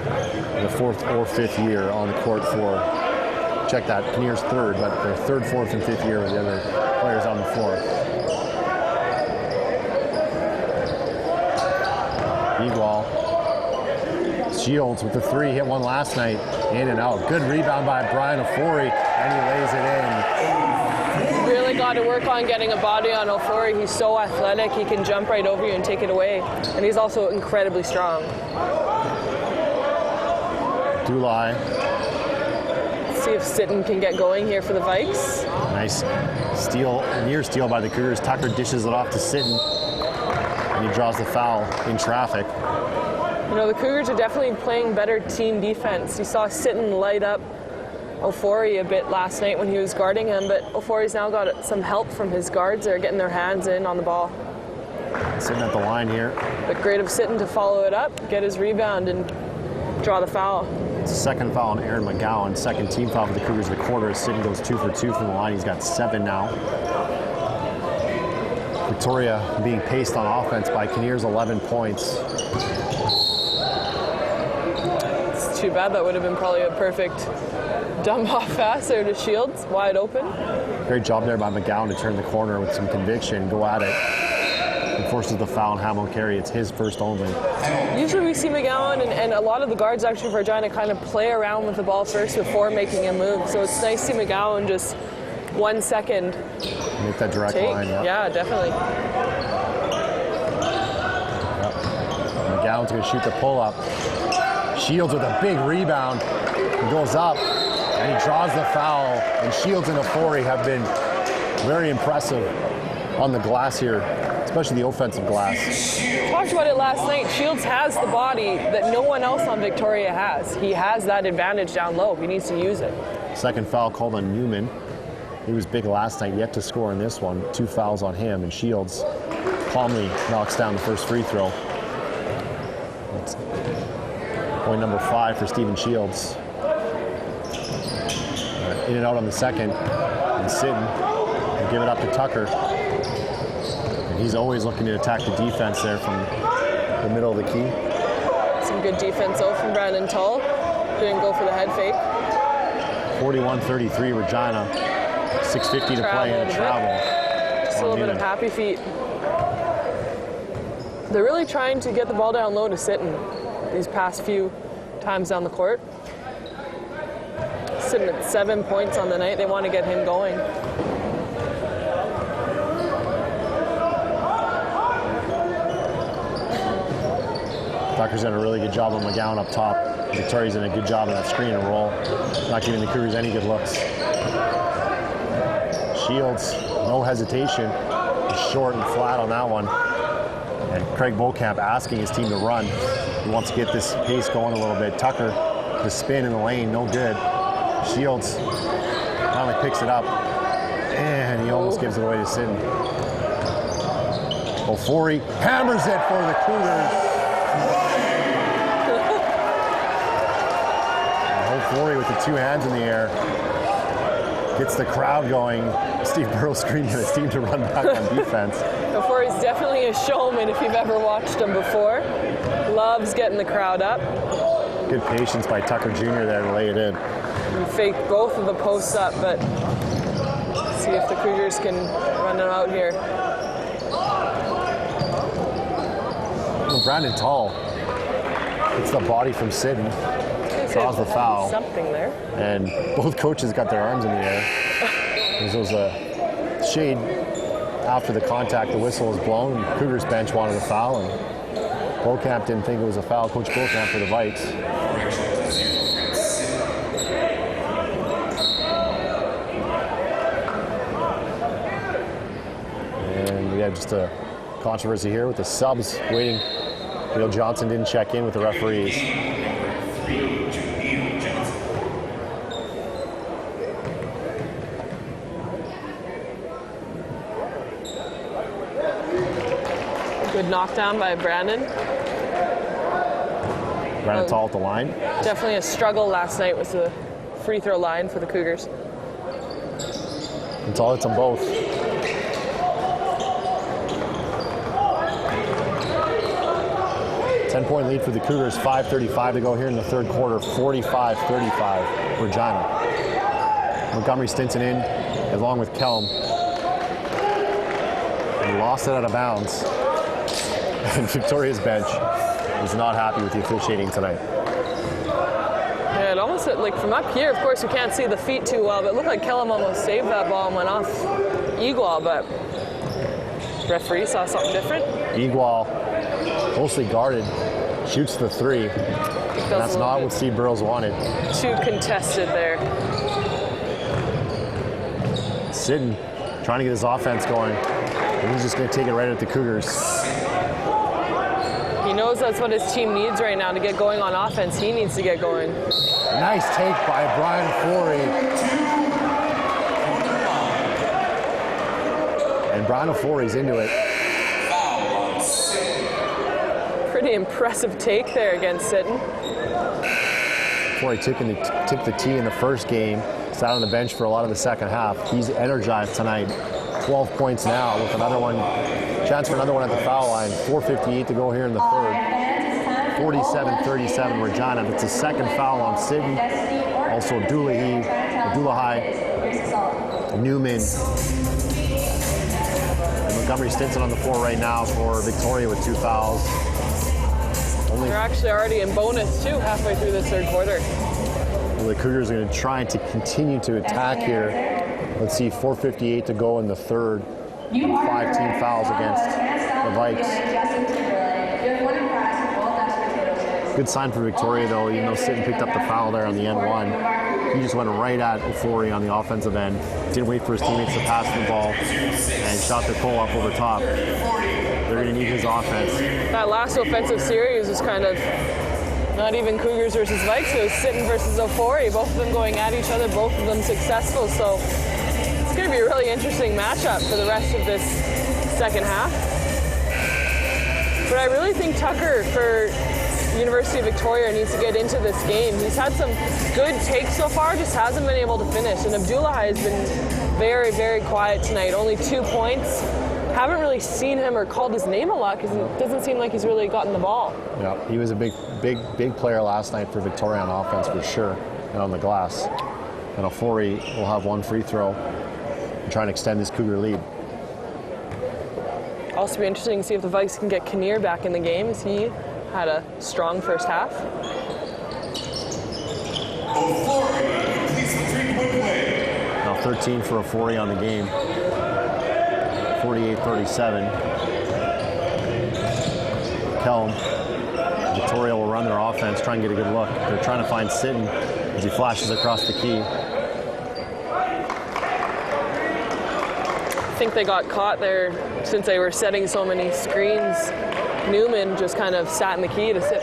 the 4th or 5th year on the court for, check that, Kinnear's 3rd, but their 3rd, 4th, and 5th year with the other players on the floor. Eagle. Shields with the 3, hit one last night, in and out. Good rebound by Brian Ofori, and he lays it in. Really got to work on getting a body on Ofori. He's so athletic, he can jump right over you and take it away. And he's also incredibly strong. Dulai. See if Sitton can get going here for the Vikes. Nice steal, near steal by the Cougars. Tucker dishes it off to Sitton, and he draws the foul in traffic. You know, the Cougars are definitely playing better team defense. You saw Sitton light up Ofori a bit last night when he was guarding him, but Ofori's now got some help from his guards. They're getting their hands in on the ball. Sitting at the line here. But great of Sitton to follow it up, get his rebound, and draw the foul. It's a second foul on Aaron McGowan. Second team foul for the Cougars of the quarter. Sitton goes 2 for 2 from the line. He's got 7 now. Victoria being paced on offense by Kinnear's 11 points. It's too bad. That would have been probably a perfect dump off pass there to Shields, wide open. Great job there by McGowan to turn the corner with some conviction, go at it. And forces the foul on Hamilton Carey. It's his first only. Usually we see McGowan and a lot of the guards actually for Regina kind of play around with the ball first before making a move. So it's nice to see McGowan just 1 second. Make that direct line. Yeah, definitely. Yep. McGowan's going to shoot the pull-up. Shields with a big rebound. He goes up, and he draws the foul. And Shields and Ofori have been very impressive on the glass here, especially the offensive glass. Talked about it last night. Shields has the body that no one else on Victoria has. He has that advantage down low. He needs to use it. Second foul called on Newman. He was big last night, yet to score in this one. 2 fouls on him, and Shields calmly knocks down the first free throw. That's point number 5 for Stephen Shields. In and out on the second, and Sitton will give it up to Tucker. And he's always looking to attack the defense there from the middle of the key. Some good defense out from Brandon Tull. Didn't go for the head fake. 41-33 Regina. 6:50 to play in the travel. Just a little bit of happy feet. They're really trying to get the ball down low to Sitton these past few times down the court. Sitting at 7 points on the night. They want to get him going. Tucker's done a really good job on McGowan up top. Victoria's done a good job on that screen and roll. Not giving the Cougars any good looks. Shields, no hesitation. Short and flat on that one. And Craig Beaucamp asking his team to run. He wants to get this pace going a little bit. Tucker, the spin in the lane, no good. Shields finally picks it up. And he almost gives it away to Sitton. Ofori hammers it for the Cougars. Ofori with the 2 hands in the air. Gets the crowd going. Steve Burrow screaming at his team to run back on defense. Ofori's definitely a showman if you've ever watched him before. Loves getting the crowd up. Good patience by Tucker Jr. there to lay it in. He faked both of the posts up, but see if the Cougars can run them out here. Well, Brandon Tull hits the body from Sitton. Draws the foul. Something there. And both coaches got their arms in the air. There was a shade after the contact. The whistle was blown. Cougars bench wanted a foul, and Beaucamp didn't think it was a foul. Coach Beaucamp for the Vikes. And we have just a controversy here with the subs waiting. Neil Johnson didn't check in with the referees. Good knockdown by Brandon. Brandon Tull at the line. Definitely a struggle last night with the free throw line for the Cougars. And Tull hits them both. 10-point lead for the Cougars, 5:35 to go here in the third quarter, 45-35 Regina. Montgomery Stinson in along with Kelm. And lost it out of bounds. And Victoria's bench is not happy with the officiating tonight. Yeah, it almost like from up here, of course, we can't see the feet too well, but it looked like Kellum almost saved that ball and went off Igual, but referee saw something different. Igual, closely guarded, shoots the three. And that's not what Steve Burrows wanted. Too contested there. Sidden trying to get his offense going, and he's just going to take it right at the Cougars. He knows that's what his team needs right now to get going on offense. He needs to get going. Nice take by Brian Flory. And Brian Flory's into it. Pretty impressive take there against Sitten. Flory took the tee in the first game, sat on the bench for a lot of the second half. He's energized tonight. 12 points now with another one, chance for another one at the foul line. 4:58 to go here in the third. 47-37 Regina. That's a second foul on Sitten. Also Abdullahi, Newman. And Montgomery Stinson on the floor right now for Victoria with 2 fouls. They're actually already in bonus too, halfway through this third quarter. Well, the Cougars are going to try to continue to attack here. Let's see, 4:58 to go in the third. 5 team fouls against the Vikes. Good sign for Victoria, though, even though Sitten picked up the foul there on the end one. He just went right at Ofori on the offensive end. Didn't wait for his teammates to pass the ball and shot the goal up over top. They're going to need his offense. That last offensive series was kind of not even Cougars versus Vikes. It was Sitten versus Ofori. Both of them going at each other, both of them successful. So it's going to be a really interesting matchup for the rest of this second half. But I really think Tucker for University of Victoria needs to get into this game. He's had some good takes so far, just hasn't been able to finish. And Abdullahi has been very, very quiet tonight. Only 2 points. Haven't really seen him or called his name a lot because it doesn't seem like he's really gotten the ball. Yeah, he was a big player last night for Victoria on offense for sure, and on the glass. And Ofori will have 1 free throw and try and extend this Cougar lead. Also be interesting to see if the Vikes can get Kinnear back in the game, as he had a strong first half. Now 13 for Ofori on the game. 48-37. Kelm. Victoria will run their offense, try and get a good look. They're trying to find Sitten as he flashes across the key. I think they got caught there since they were setting so many screens. Newman just kind of sat in the key to set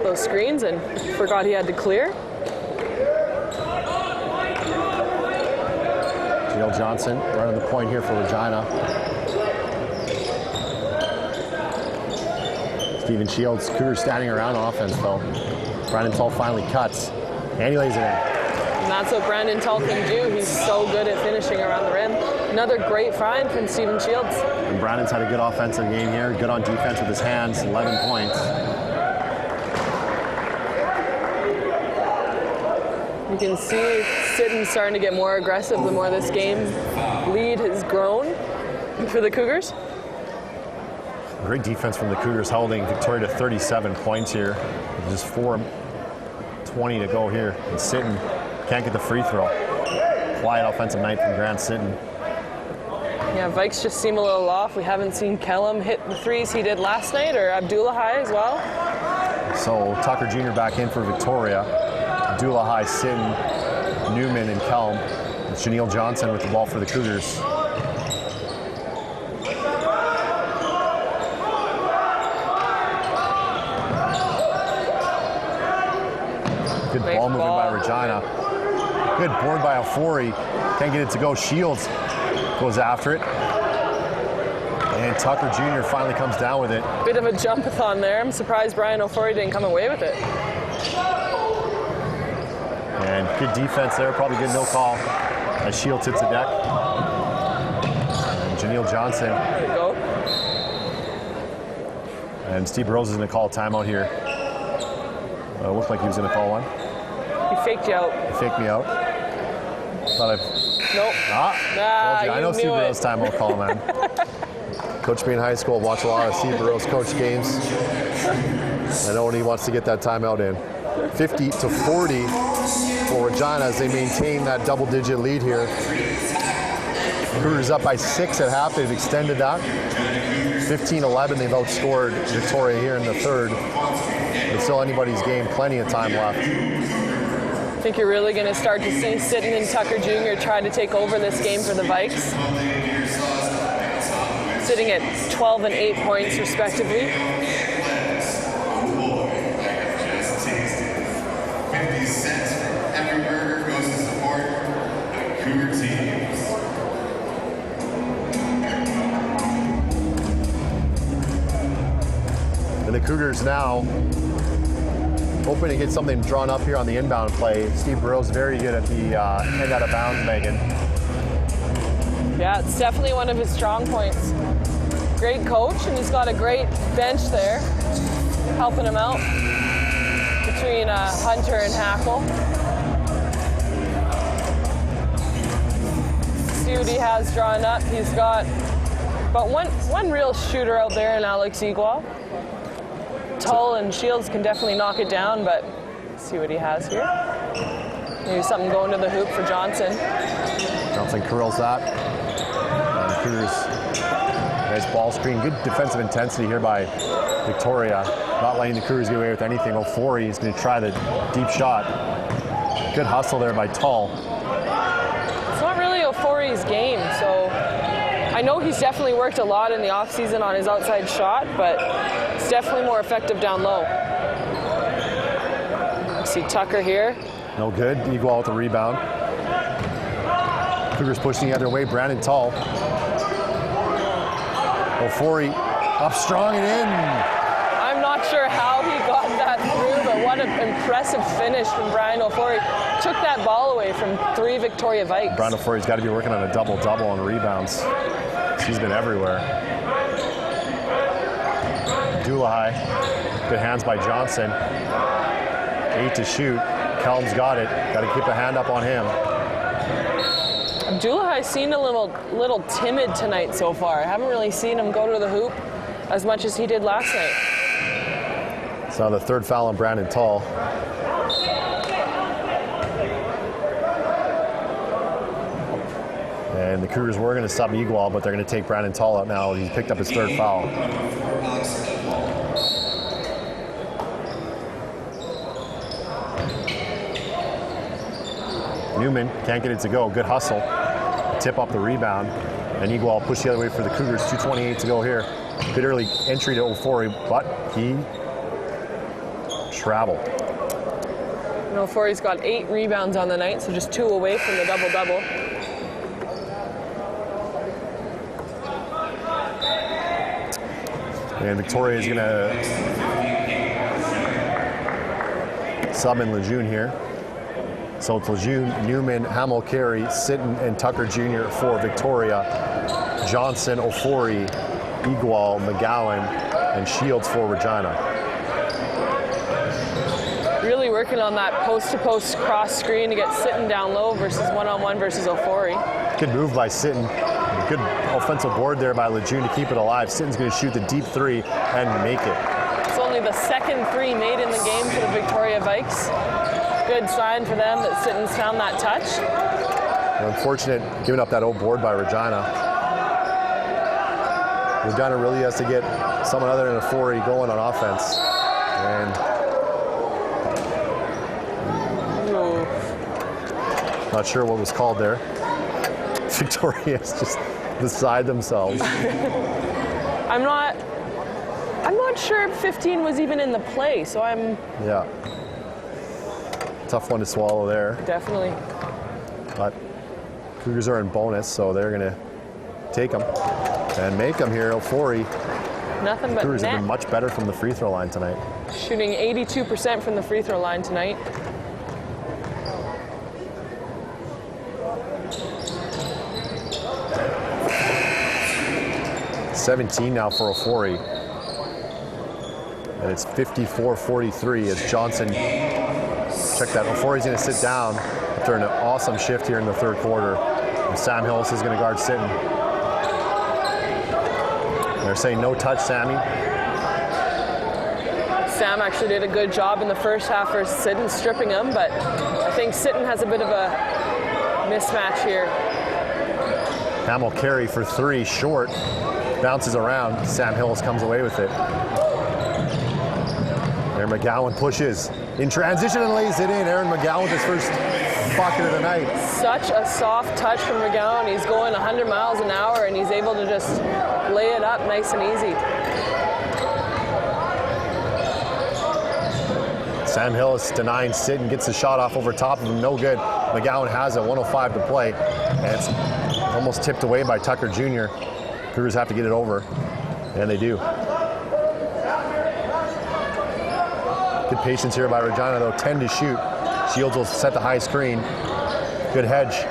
those screens and forgot he had to clear. Jill Johnson right on the point here for Regina. Steven Shields, Cougars standing around on offense though. Brandon Tull finally cuts and he lays it in. And that's what Brandon Tull can do. He's so good at finishing around the rim. Another great find from Steven Shields. And Brandon's had a good offensive game here, good on defense with his hands, 11 points. You can see Sitten starting to get more aggressive the more this game lead has grown for the Cougars. Great defense from the Cougars, holding Victoria to 37 points here. With just 4:20 to go here. And Sitten can't get the free throw. Quiet offensive night from Grant Sitten. Yeah, Vikes just seem a little off. We haven't seen Kellum hit the threes he did last night, or Abdullahi as well. So Tucker Jr. back in for Victoria. Abdullahi, Sitten, Newman, and Kelm. And Chanel Johnson with the ball for the Cougars. Good Nice ball movement ball. by Regina. Good board by Ofori. Can't get it to go. Shields goes after it. And Tucker Jr. finally comes down with it. Bit of a jump-a-thon there. I'm surprised Brian Ofori didn't come away with it. And good defense there. Probably good no call as Shields hits the deck. And Janelle Johnson. There we go. And Steve Burrows is going to call a timeout here. Looked like he was going to call one. He faked you out. He faked me out. Thought I've... Nope. Told you. I know Steve Burrows' timeout call, man. Coach me in high school, watch a lot of Steve Burrows coach games. I know when he wants to get that timeout in. 50-40 for Regina as they maintain that double-digit lead here. Cougars up by 6 at half. They've extended that. 15-11. They've outscored Victoria here in the third. It's still anybody's game. Plenty of time left. I think you're really going to start to see Sitton and Tucker Jr. try to take over this game for the Vikes. Sitting at 12 and 8 points respectively. 50 cents for every burger goes to support Cougar teams. And the Cougars now hoping to get something drawn up here on the inbound play. Steve Burrows very good at the end out of bounds, Megan. Yeah, it's definitely one of his strong points. Great coach, and he's got a great bench there, helping him out between Hunter and Hackle. See what he has drawn up. He's got but one real shooter out there in Alex Igual. Tull and Shields can definitely knock it down, but see what he has here. Maybe something going to the hoop for Johnson. Johnson curls that. And Cougars, nice ball screen. Good defensive intensity here by Victoria. Not letting the Cougars get away with anything. Ofori is going to try the deep shot. Good hustle there by Tull. It's not really Ofori's game, so I know he's definitely worked a lot in the offseason on his outside shot, but it's definitely more effective down low. See Tucker here. No good. Igual with the rebound. Cougars pushing the other way. Brandon Tull. Ofori up strong and in. I'm not sure how he got that through, but what an impressive finish from Brian Ofori. Took that ball away from 3 Victoria Vikes. Brian Ofori's got to be working on a double-double on rebounds. He's been everywhere. Doolahai. Good hands by Johnson. 8 to shoot. Kelm's got it. Got to keep a hand up on him. Doolahai seemed a little timid tonight so far. I haven't really seen him go to the hoop as much as he did last night. It's now the third foul on Brandon Tull. And the Cougars were going to sub Igual, but they're going to take Brandon Tull out now. He's picked up his third foul. Newman can't get it to go. Good hustle. Tip up the rebound. And Igual pushed the other way for the Cougars. 2:28 to go here. Good early entry to Ofori, but he traveled. Ofori's got 8 rebounds on the night, so just 2 away from the double-double. And Victoria is going to sub in Lejeune here. So it's Lejeune, Newman, Hamill, Carey, Sitton, and Tucker Jr. for Victoria. Johnson, Ofori, Igual, McGowan, and Shields for Regina. Really working on that post-to-post cross screen to get Sitton down low versus one-on-one versus Ofori. Good move by Sitton. Good offensive board there by Lejeune to keep it alive. Sitton's going to shoot the deep 3 and make it. It's only the second 3 made in the game for the Victoria Vikes. Good sign for them that Sitton's found that touch. Unfortunate giving up that old board by Regina. Regina really has to get someone other than Ofori going on offense. And not sure what was called there. Victoria's just beside themselves. I'm not sure if 15 was even in the play, so I'm... Yeah. Tough one to swallow there. Definitely. But Cougars are in bonus, so they're going to take them and make them here. Ofori. Nothing but Cougars net. have been much better from the free throw line tonight. Shooting 82% from the free throw line tonight. $17 now for Ofori. And it's 54-43 as Johnson, check that, before he's going to sit down after an awesome shift here in the third quarter. And Sam Hillis is going to guard Sitton. They're saying no touch, Sammy. Sam actually did a good job in the first half for Sitton, stripping him, but I think Sitton has a bit of a mismatch here. Hamill carry for three, short, bounces around. Sam Hillis comes away with it. Aaron McGowan pushes in transition and lays it in. Aaron McGowan with his first bucket of the night. Such a soft touch from McGowan. He's going 100 miles an hour and he's able to just lay it up nice and easy. Sam Hillis denying Sitton, gets the shot off over top of him, no good. McGowan has it, 1:05 to play, and it's almost tipped away by Tucker Jr. Cougars have to get it over, and they do. Good patience here by Regina, though, 10 to shoot. Shields will set the high screen. Good hedge.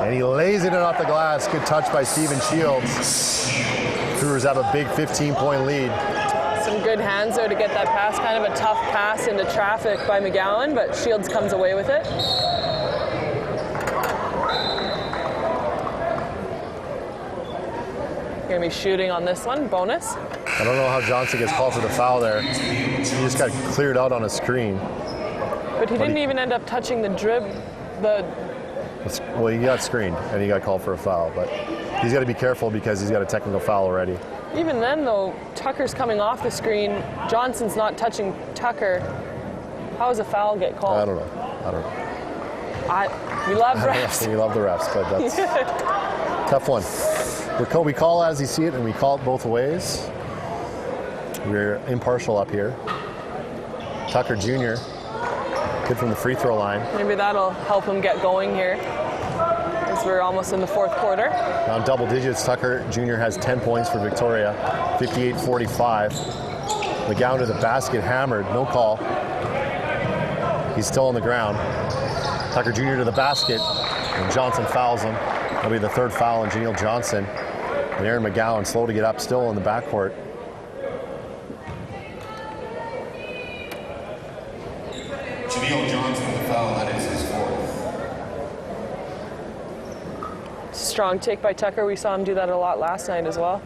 And he lays it in off the glass. Good touch by Steven Shields. Cougars have a big 15-point lead. Some good hands there to get that pass. Kind of a tough pass into traffic by McGowan, but Shields comes away with it. Gonna be shooting on this one, bonus. I don't know how Johnson gets called for the foul there. He just got cleared out on a screen. But he didn't even end up touching the Well, he got screened and he got called for a foul, but he's got to be careful because he's got a technical foul already. Even then, though, Tucker's coming off the screen. Johnson's not touching Tucker. How does a foul get called? I don't know. We love refs. We love the refs, but that's tough one. We call as you see it, and we call it both ways. We're impartial up here. Tucker Jr., good from the free throw line. Maybe that'll help him get going here, as we're almost in the fourth quarter. On double digits, Tucker Jr. has 10 points for Victoria, 58-45. McGowan to the basket, hammered, no call. He's still on the ground. Tucker Jr. to the basket, and Johnson fouls him. That'll be the third foul on Janelle Johnson. And Aaron McGowan slow to get up, still in the backcourt. Janelle Johnson, the foul, that is his fourth. Strong take by Tucker. We saw him do that a lot last night as well.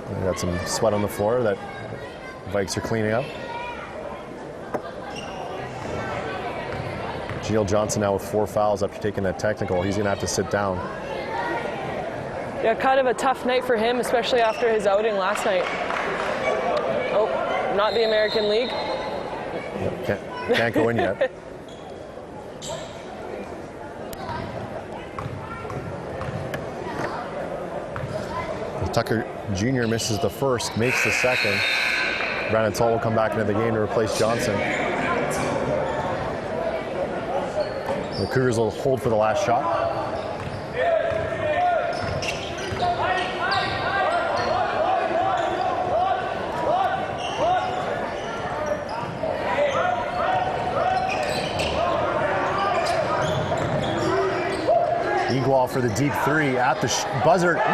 We got some sweat on the floor that Vikes are cleaning up. Janelle Johnson now with 4 fouls after taking that technical. He's going to have to sit down. Yeah, kind of a tough night for him, especially after his outing last night. Oh, not the American League. Can't go in yet. Tucker Jr. misses the first, makes the second. Brandon Toll will come back into the game to replace Johnson. The Cougars will hold for the last shot. Igual for the deep three at the buzzer, nails it.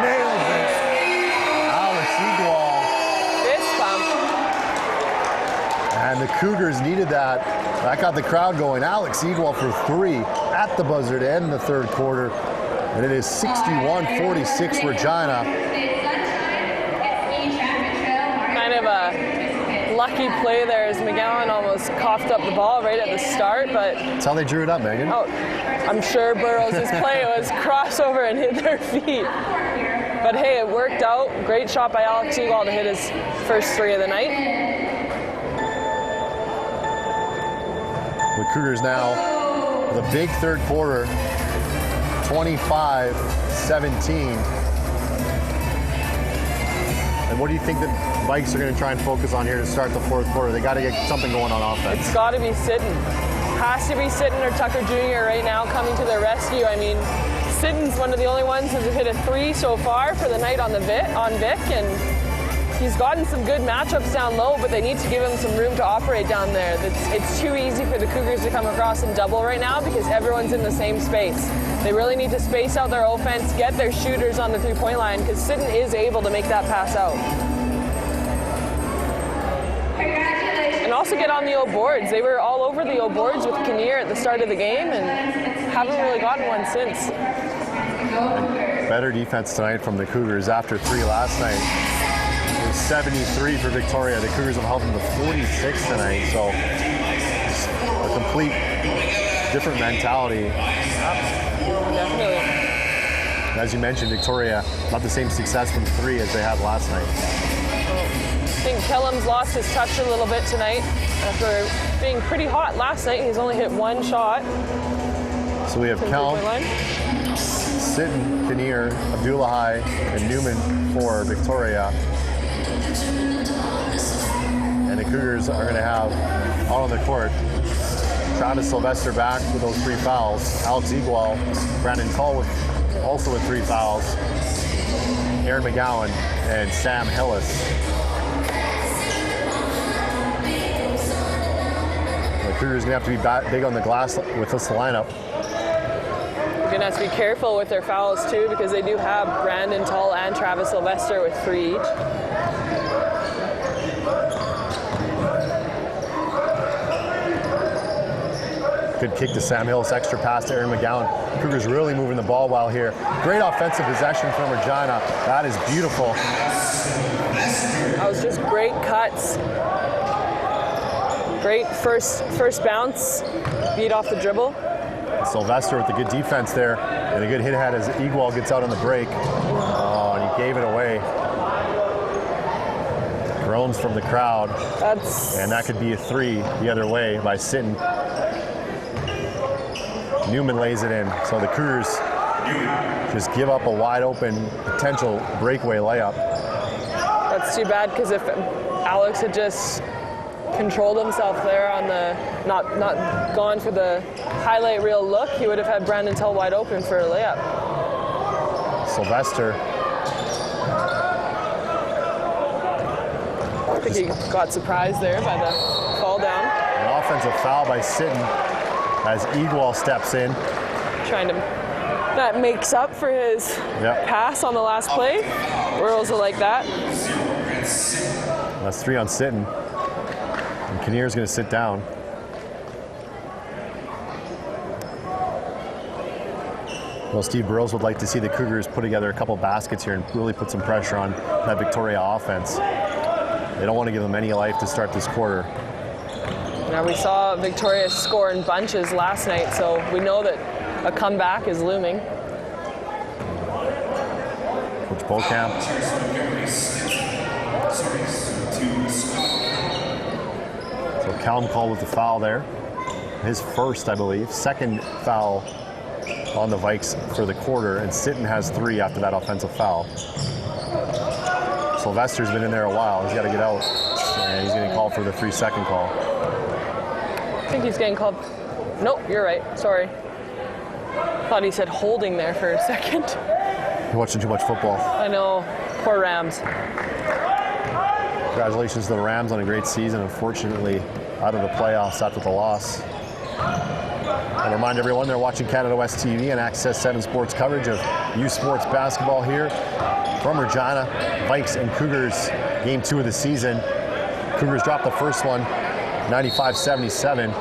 Alex Igual. Fist bump. And the Cougars needed that. That got the crowd going. Alex Igual for 3 at the buzzer to end the third quarter. And it is 61-46 Regina. Kind of a lucky play there as McGowan almost coughed up the ball right at the start, but That's how they drew it up, Megan. oh, I'm sure Burrows' play was crossover and hit their feet. But hey, it worked out. Great shot by Alex Igual to hit his first 3 of the night. The Cougars now with a big third quarter, 25-17. And what do you think the Vikes are going to try and focus on here to start the fourth quarter? They got to get something going on offense. It's got to be Sitton. Has to be Sitton or Tucker Jr. right now coming to their rescue. I mean, Sitton's one of the only ones who's hit a 3 so far for the night on Vic, and he's gotten some good matchups down low, but they need to give him some room to operate down there. It's too easy for the Cougars to come across and double right now because everyone's in the same space. They really need to space out their offense, get their shooters on the three-point line because Sitten is able to make that pass out. And also get on the O boards. They were all over the O boards with Kinnear at the start of the game and haven't really gotten one since. Better defense tonight from the Cougars after 3 last night. It was 73 for Victoria. The Cougars have held them to 46 tonight, so it's a complete different mentality. Definitely. As you mentioned, Victoria, not the same success from 3 as they had last night. I think Kellum's lost his touch a little bit tonight after being pretty hot last night. He's only hit 1 shot. So we have Kellum, Sitten, Kinnear, Abdullahi, and Newman for Victoria. And the Cougars are going to have out on the court Travis Sylvester back with those 3 fouls. Alex Igual, Brandon Tull also with 3 fouls. Aaron McGowan and Sam Hillis. The Cougars are going to have to be big on the glass with this lineup. They're going to have to be careful with their fouls too because they do have Brandon Tull and Travis Sylvester with 3 each. Good kick to Sam Hillis, extra pass to Aaron McGowan. Cougars really moving the ball well here. Great offensive possession from Regina. That is beautiful. That was just great cuts. Great first bounce, beat off the dribble. Sylvester with the good defense there, and a good hit ahead as Igual gets out on the break. Oh, and he gave it away. Groans from the crowd. And that could be a 3 the other way by Sitten. Newman lays it in. So the Cougars just give up a wide open potential breakaway layup. That's too bad because if Alex had just controlled himself there on the not gone for the highlight reel look, he would have had Brandon Tull wide open for a layup. Sylvester. I think he got surprised there by the fall down. An offensive foul by Sitten as Igual steps in. Trying to, that makes up for his pass on the last play. Rules are like that. That's 3 on Sitten. And Kinnear's going to sit down. Well, Steve Burrows would like to see the Cougars put together a couple baskets here and really put some pressure on that Victoria offense. They don't want to give them any life to start this quarter. Now we saw Victoria score in bunches last night, so we know that a comeback is looming. Coach Beaucamp. So Callum called with the foul there. His first, I believe. Second foul on the Vikes for the quarter, and Sitten has 3 after that offensive foul. Sylvester's been in there a while. He's got to get out, and he's getting called for the 3-second call. I think he's getting called. Nope, you're right. Sorry. Thought he said holding there for a second. You're watching too much football. I know. Poor Rams. Congratulations to the Rams on a great season. Unfortunately, out of the playoffs after the loss. I remind everyone they're watching Canada West TV and Access 7 Sports coverage of U Sports basketball here from Regina. Vikes and Cougars, game 2 of the season. Cougars dropped the first one, 95-77.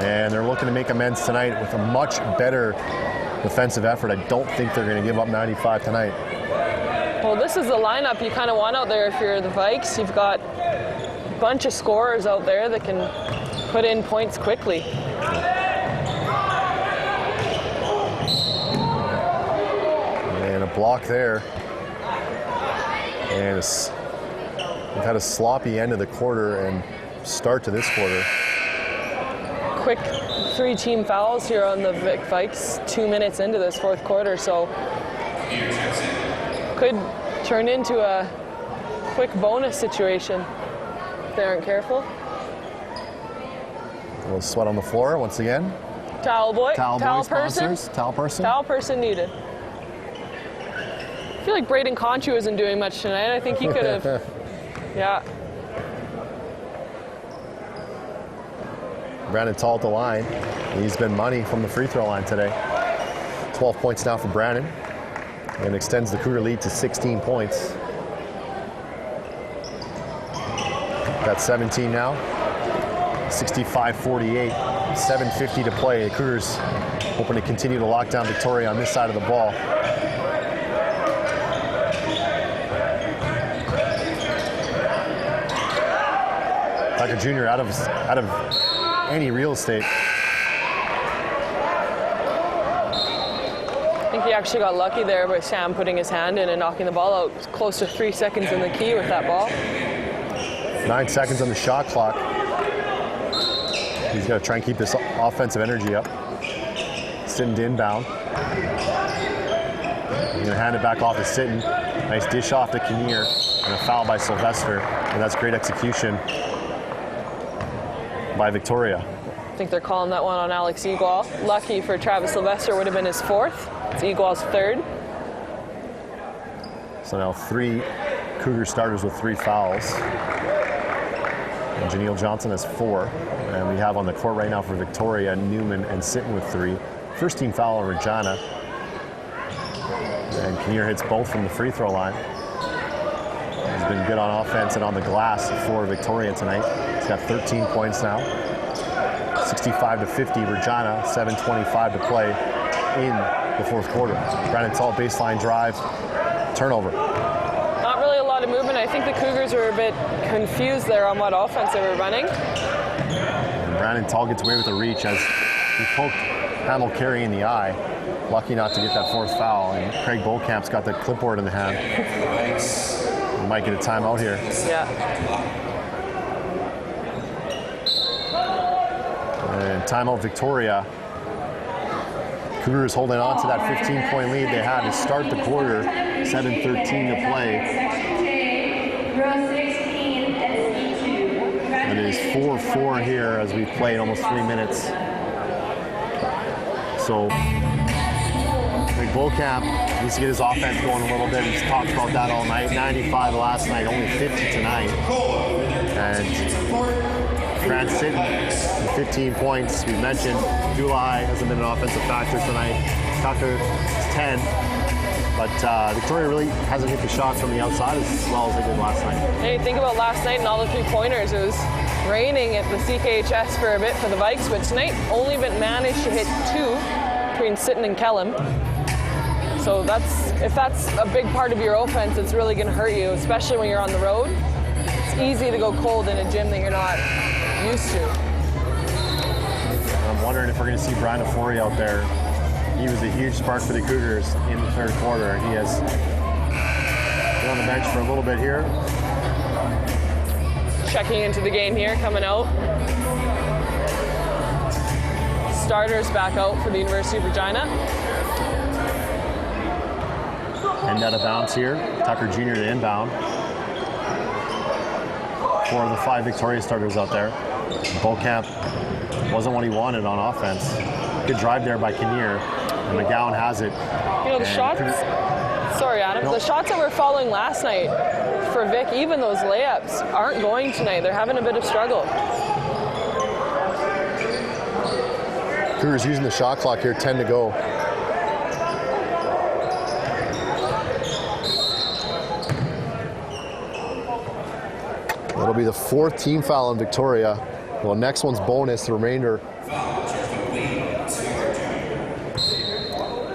And they're looking to make amends tonight with a much better defensive effort. I don't think they're going to give up 95 tonight. Well, this is the lineup you kind of want out there if you're the Vikes. You've got a bunch of scorers out there that can put in points quickly. And a block there. And we've had a sloppy end of the quarter and start to this quarter. Quick 3 team fouls here on the Vikes 2 minutes into this fourth quarter, so could turn into a quick bonus situation if they aren't careful. A little sweat on the floor once again. Towel boy. Towel person. sponsors. Towel person. Towel person needed. feel like Braden Conchu isn't doing much tonight. I think he could have. Yeah. Brandon Tall at the line. He's been money from the free throw line today. 12 points now for Brandon, and extends the Cougar lead to 16 points. Got 17 now. 65-48. 7:50 to play. The Cougars hoping to continue to lock down Victoria on this side of the ball. Tucker Jr. out of any real estate. I think he actually got lucky there by Sam putting his hand in and knocking the ball out. It was close to 3 seconds in the key with that ball. 9 seconds on the shot clock. He's got to try and keep this offensive energy up. Sitting to inbound. He's going to hand it back off to Sitton. Nice dish off to Kinnear, and a foul by Sylvester. And that's great execution by Victoria. I think they're calling that one on Alex Egual. Lucky for Travis Sylvester, would have been his 4th. It's Egual's 3rd. So now 3 Cougar starters with 3 fouls. And Janelle Johnson has 4. And we have on the court right now for Victoria, Newman and Sitton with 3. First team foul on Regina. And Kinnear hits both from the free throw line. He's been good on offense and on the glass for Victoria tonight. He's got 13 points now. 65-50 Regina, 7:25 to play in the 4th quarter. Brandon Tall baseline drive, turnover. Not really a lot of movement. I think the Cougars were a bit confused there on what offense they were running. And Brandon Tall gets away with a reach as he poked Hamel Carey in the eye. Lucky not to get that 4th foul. And Craig Bolkamp's got the clipboard in the hand. We might get a timeout here. Yeah. And timeout Victoria. Cougars holding on to that 15-point lead they had to start the quarter. 7:13 to play. It is 4-4 here as we've played almost 3 minutes. So Craig Bolkamp needs to get his offense going a little bit. He's talked about that all night. 95 last night, only 50 tonight. And Grant Sitton, 15 points. We mentioned Dulai hasn't been an offensive factor tonight. Tucker is 10. But Victoria really hasn't hit the shots from the outside as well as they did last night. Hey, think about last night and all the 3-pointers. It was raining at the CKHS for a bit for the Vikes, but tonight only been managed to hit 2 between Sitton and Kellum. So if that's a big part of your offense, it's really going to hurt you, especially when you're on the road. It's easy to go cold in a gym that you're not used to. I'm wondering if we're going to see Brian Ofori out there. He was a huge spark for the Cougars in the 3rd quarter. He has been on the bench for a little bit here. Checking into the game here, coming out. Starters back out for the University of Regina. And out of bounds here. Tucker Jr. to inbound. 4 of the 5 Victoria starters out there. Bolkamp wasn't what he wanted on offense. Good drive there by Kinnear. And McGowan has it. You know, the shots, sorry Adam, the shots that were falling last night for Vic, even those layups, aren't going tonight. They're having a bit of struggle. Cougars using the shot clock here, 10 to go. That'll be the 4th team foul on Victoria. Well, next one's bonus, the remainder.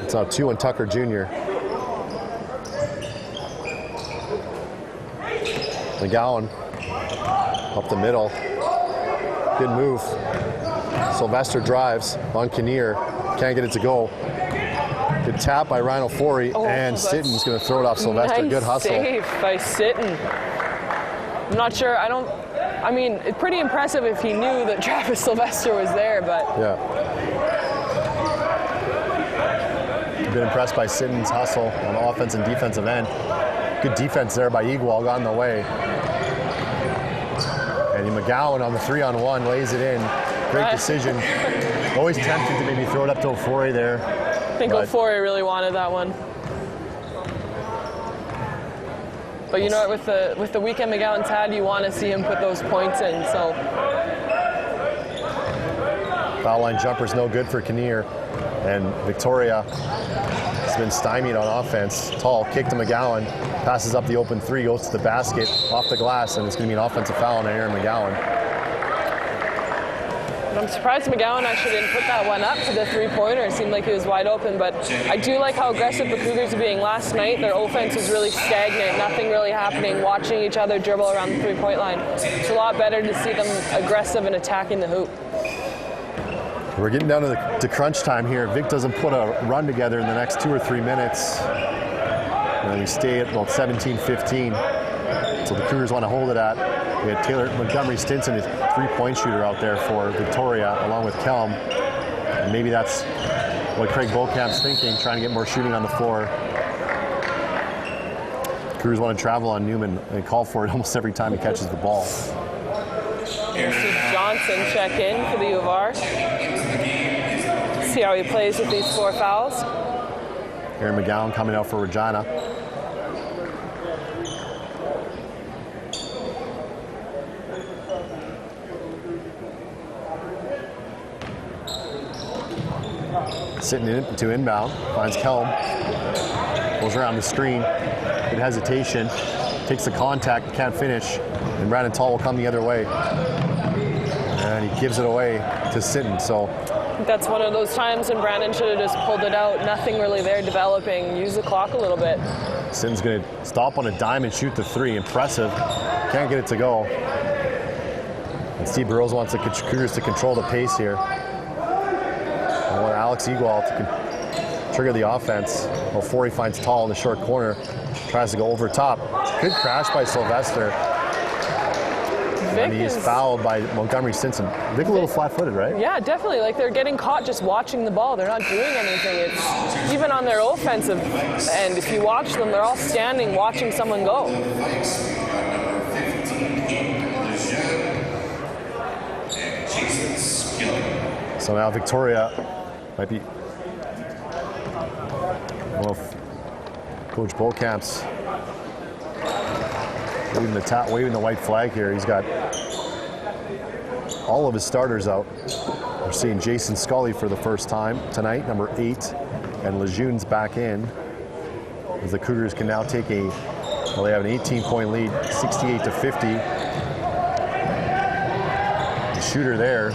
It's now 2 on Tucker Jr. McGowan up the middle. Good move. Sylvester drives on Kinnear. Can't get it to go. Good tap by Ryan Ofori, and Sitton's going to throw it off Sylvester. Nice good hustle. Save by Sitton. I'm not sure. I mean, it's pretty impressive if he knew that Travis Sylvester was there, but. Yeah. Been impressed by Sitton's hustle on the offense and defensive end. Good defense there by Egual, got in the way. And McGowan on the 3-on-1 lays it in. Great decision. Always tempted to maybe throw it up to Ofori there. I think Ofori really wanted that one. But you know what, with the weekend McGowan's had, you want to see him put those points in. So Foul line jumper's no good for Kinnear, and Victoria has been stymied on offense. Tall kick to McGowan, passes up the open three, goes to the basket, off the glass, and it's going to be an offensive foul on Aaron McGowan. I'm surprised McGowan actually didn't put that one up to the three-pointer. It seemed like he was wide open, but I do like how aggressive the Cougars are being. Last night, their offense was really stagnant, nothing really happening, watching each other dribble around the three-point line. It's a lot better to see them aggressive and attacking the hoop. We're getting down to crunch time here. Vic doesn't put a run together in the next 2 or 3 minutes. And we stay at about 17-15. So the Cougars want to hold it at. We had Montgomery Stinson, his three-point shooter out there for Victoria, along with Kelm. And maybe that's what Craig Bokamp's thinking, trying to get more shooting on the floor. Cougars want to travel on Newman and call for it almost every time he catches the ball. We'll see Johnson check in for the U of R. See how he plays with these 4 fouls. Aaron McGowan coming out for Regina. Sitting in to inbound, finds Kelm, goes around the screen, good hesitation, takes the contact, can't finish, and Brandon Tall will come the other way. And he gives it away to Sitton. So I think that's one of those times when Brandon should have just pulled it out. Nothing really there developing. Use the clock a little bit. Sitton's going to stop on a dime and shoot the three. Impressive. Can't get it to go. And Steve Burrows wants the Cougars to control the pace here. I want Alex Igual to trigger the offense. Before he finds Tall in the short corner. Tries to go over top. Good crash by Sylvester. And he's fouled by Montgomery Stinson. Vic a little flat-footed, right? Yeah, definitely. Like, they're getting caught just watching the ball. They're not doing anything. It's even on their offensive end. If you watch them, they're all standing watching someone go. So now Victoria might be. Well, Coach Bokamp's waving the white flag here. He's got all of his starters out. We're seeing Jason Scully for the first time tonight, number 8, and Lejeune's back in. As the Cougars can now take they have an 18-point lead, 68-50. The shooter there.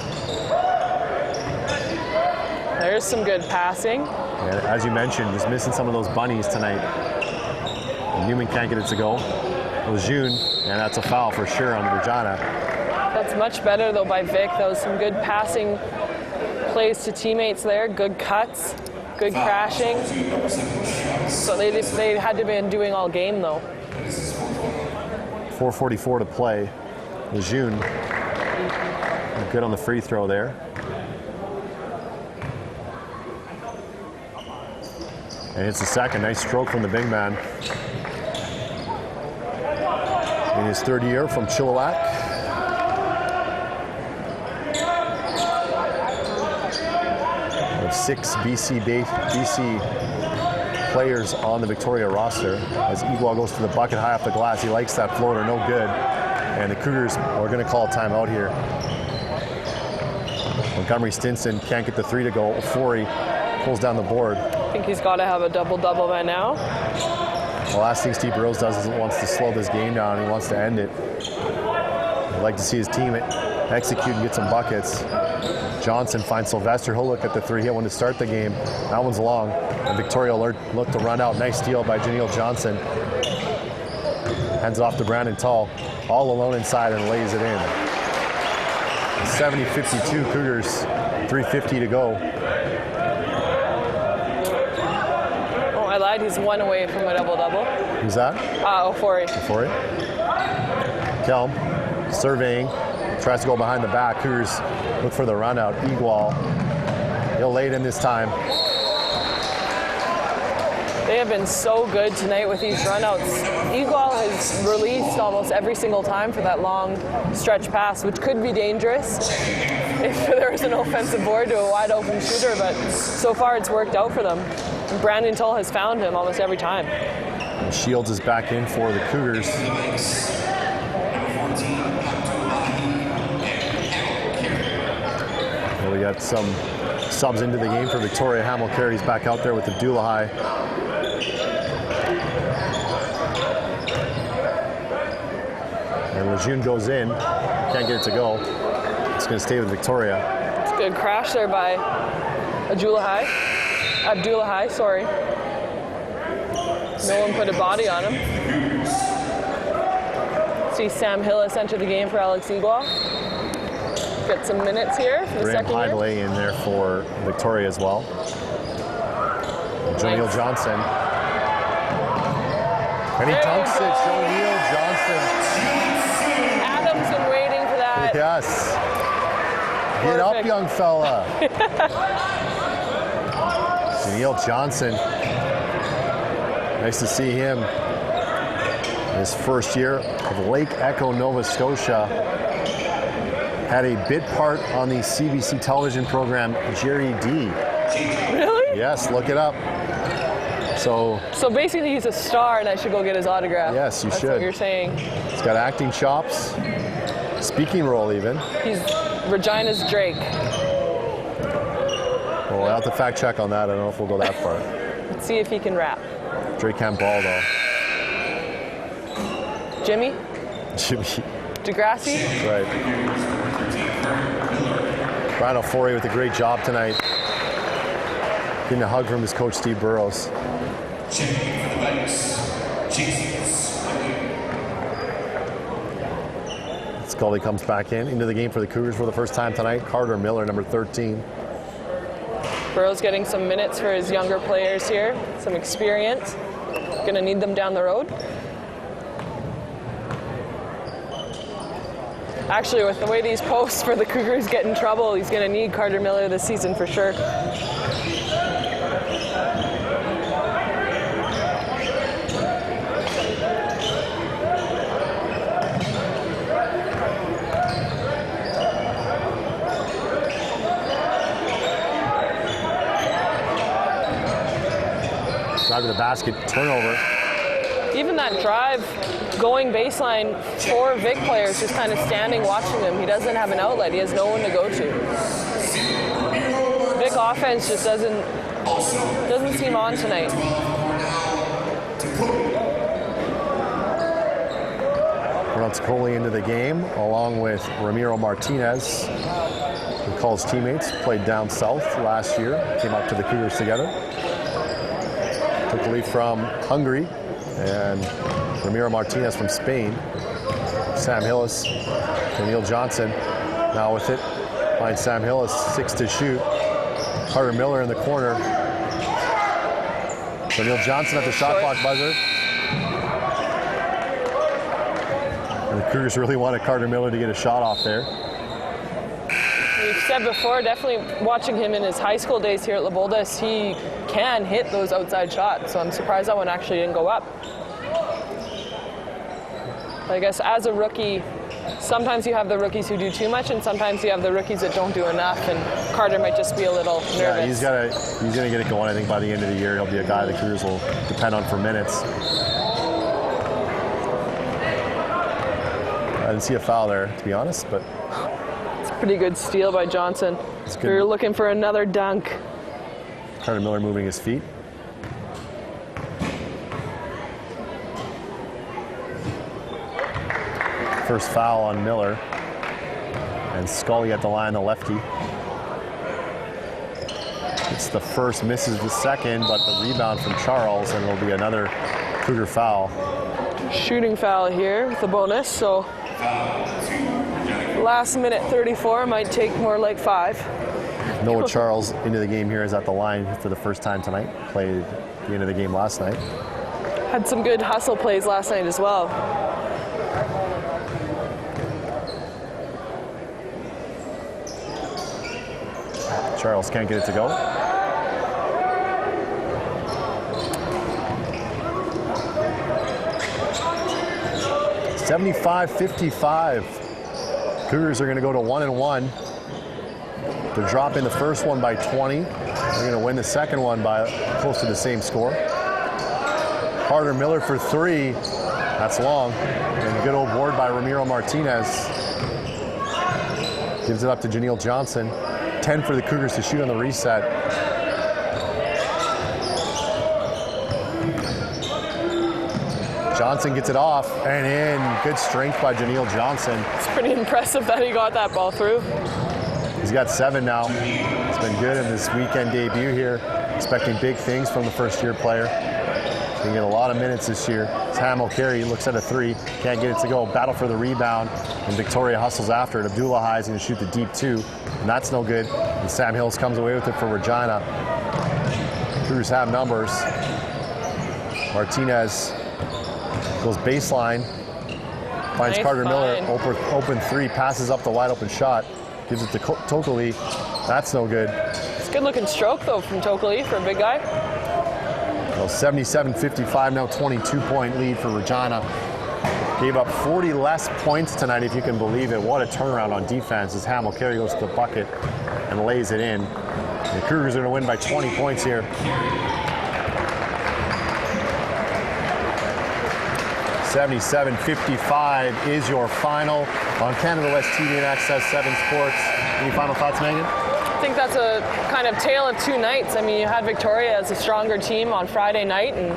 There's some good passing. And as you mentioned, just missing some of those bunnies tonight. And Newman can't get it to go. Lejeune, and that's a foul for sure on Regina. That's much better though by Vic. That was some good passing plays to teammates there. Good cuts, good crashing. So they had to have been doing all game though. 4:44 to play. Lejeune, good on the free throw there. And it's the second. Nice stroke from the big man. In his third year from Chilliwack. We have 6 BC players on the Victoria roster. As Igual goes to the bucket high off the glass, he likes that floater, no good. And the Cougars are going to call a timeout here. Montgomery Stinson can't get the three to go. Ofori pulls down the board. I think he's got to have a double-double by now. The last thing Steve Burrows does is he wants to slow this game down. He wants to end it. I'd like to see his team execute and get some buckets. Johnson finds Sylvester. He'll look at the three. He'll want to start the game. That one's long. And Victoria will look to run out. Nice steal by Janelle Johnson. Hands it off to Brandon Tall. All alone inside and lays it in. 70-52 Cougars. 3:50 to go. I lied, he's one away from a double-double. Who's that? Ofori. Ofori. Kelm surveying, tries to go behind the back. Cougars look for the run out. Igual, he'll lay it in this time. They have been so good tonight with these runouts. Igual has released almost every single time for that long stretch pass, which could be dangerous if there was an offensive board to a wide open shooter, but so far it's worked out for them. And Brandon Tull has found him almost every time. And Shields is back in for the Cougars. Well, we got some subs into the game for Victoria. Hamill Carey's back out there with the Doolahai. And Lejeune goes in. Can't get it to go. It's going to stay with Victoria. It's a good crash there by Abdullahi, sorry. No one put a body on him. See Sam Hillis enter the game for Alex Igua. Get some minutes here for the Graham second year. Hidley in there for Victoria as well. Joneel Johnson. And he dunks it, Joneel Johnson. Adam's been waiting for that. Yes. Get up, Perfect. young fella. Joneel Johnson. Nice to see him. His first year of Lake Echo, Nova Scotia. Had a bit part on the CBC television program, Jerry D. Really? Yes, look it up. So basically he's a star and I should go get his autograph. Yes, you That's should. what you're saying. he's got acting chops, speaking role even. He's Regina's Drake. Well, I'll have to fact check on that. I don't know if we'll go that far. Let's see if he can rap. Drake can't ball though. Jimmy? Jimmy. Degrassi? Right. Brian O'Forey with a great job tonight. Getting a hug from his coach, Steve Burrows. Scully comes back into the game for the Cougars for the first time tonight. Carter Miller, number 13. Burrow's getting some minutes for his younger players here, some experience. Gonna need them down the road. Actually, with the way these posts for the Cougars get in trouble, he's gonna need Carter Miller this season for sure. Drive to the basket, turnover. Even that drive going baseline, 4 Vic players just kind of standing watching him. He doesn't have an outlet. He has no one to go to. Vic offense just doesn't seem on tonight. Ronald Coley into the game, along with Ramiro Martinez, who calls teammates, played down south last year, came up to the Cougars together. Took the lead from Hungary, and Ramiro Martinez from Spain. Sam Hillis, Joneel Johnson, now with it. Finds Sam Hillis, 6 to shoot. Carter Miller in the corner. Joneel Johnson at the shot clock buzzer. And the Cougars really wanted Carter Miller to get a shot off there. We've said before, definitely watching him in his high school days here at La Boldis, he can hit those outside shots, so I'm surprised that one actually didn't go up. I guess as a rookie, sometimes you have the rookies who do too much, and sometimes you have the rookies that don't do enough, and Carter might just be a little nervous. Yeah, he's going to get it going. I think by the end of the year, he'll be a guy the Cougars will depend on for minutes. I didn't see a foul there, to be honest, but It's a pretty good steal by Johnson. It's good. We were looking for another dunk. Carter Miller moving his feet. First foul on Miller. And Scully at the line, the lefty. It's the first, misses the second, but the rebound from Charles, and it'll be another Cougar foul. Shooting foul here with the bonus, so last minute 34 might take more like 5. Noah Charles into the game here is at the line for the first time tonight. Played the end of the game last night. Had some good hustle plays last night as well. Charles can't get it to go. $75-55. Cougars are going to go to 1-1. They're dropping the first one by 20. They're going to win the second one by close to the same score. Carter Miller for three. That's long. And a good old board by Ramiro Martinez. Gives it up to Janelle Johnson. 10 for the Cougars to shoot on the reset. Johnson gets it off and in. Good strength by Janelle Johnson. It's pretty impressive that he got that ball through. He's got 7 now. It's been good in this weekend debut here. Expecting big things from the first-year player. He's going to get a lot of minutes this year. Sam O'Carey looks at a 3. Can't get it to go. Battle for the rebound. And Victoria hustles after it. Abdullah High is going to shoot the deep 2. And that's no good. And Sam Hills comes away with it for Regina. Cougars have numbers. Martinez goes baseline. Finds Nice Carter Miller. find. Open 3. Passes up the wide open shot. Gives it to Tokali. That's no good. It's a good looking stroke though from Tokali for a big guy. Well, 77-55, now 22-point lead for Regina. Gave up 40 less points tonight, if you can believe it. What a turnaround on defense as Ham O'Carey goes to the bucket and lays it in. The Cougars are going to win by 20 points here. 77-55 is your final on Canada West TV and Access 7 Sports. Any final thoughts, Megan? I think that's a kind of tale of two nights. I mean, you had Victoria as a stronger team on Friday night, and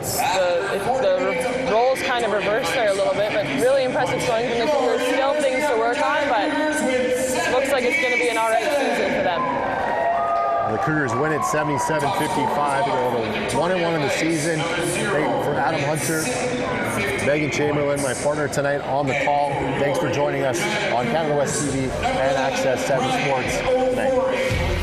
the roles kind of reversed there a little bit, but really impressive showing from the Cougars. Still things to work on, but looks like it's going to be an all right season for them. The Cougars win it 77-55 to go to 1-1 in the season. Great for Adam Hunter, Megan Chamberlain, my partner tonight on the call. Thanks for joining us on Canada West TV and Access 7 Sports tonight.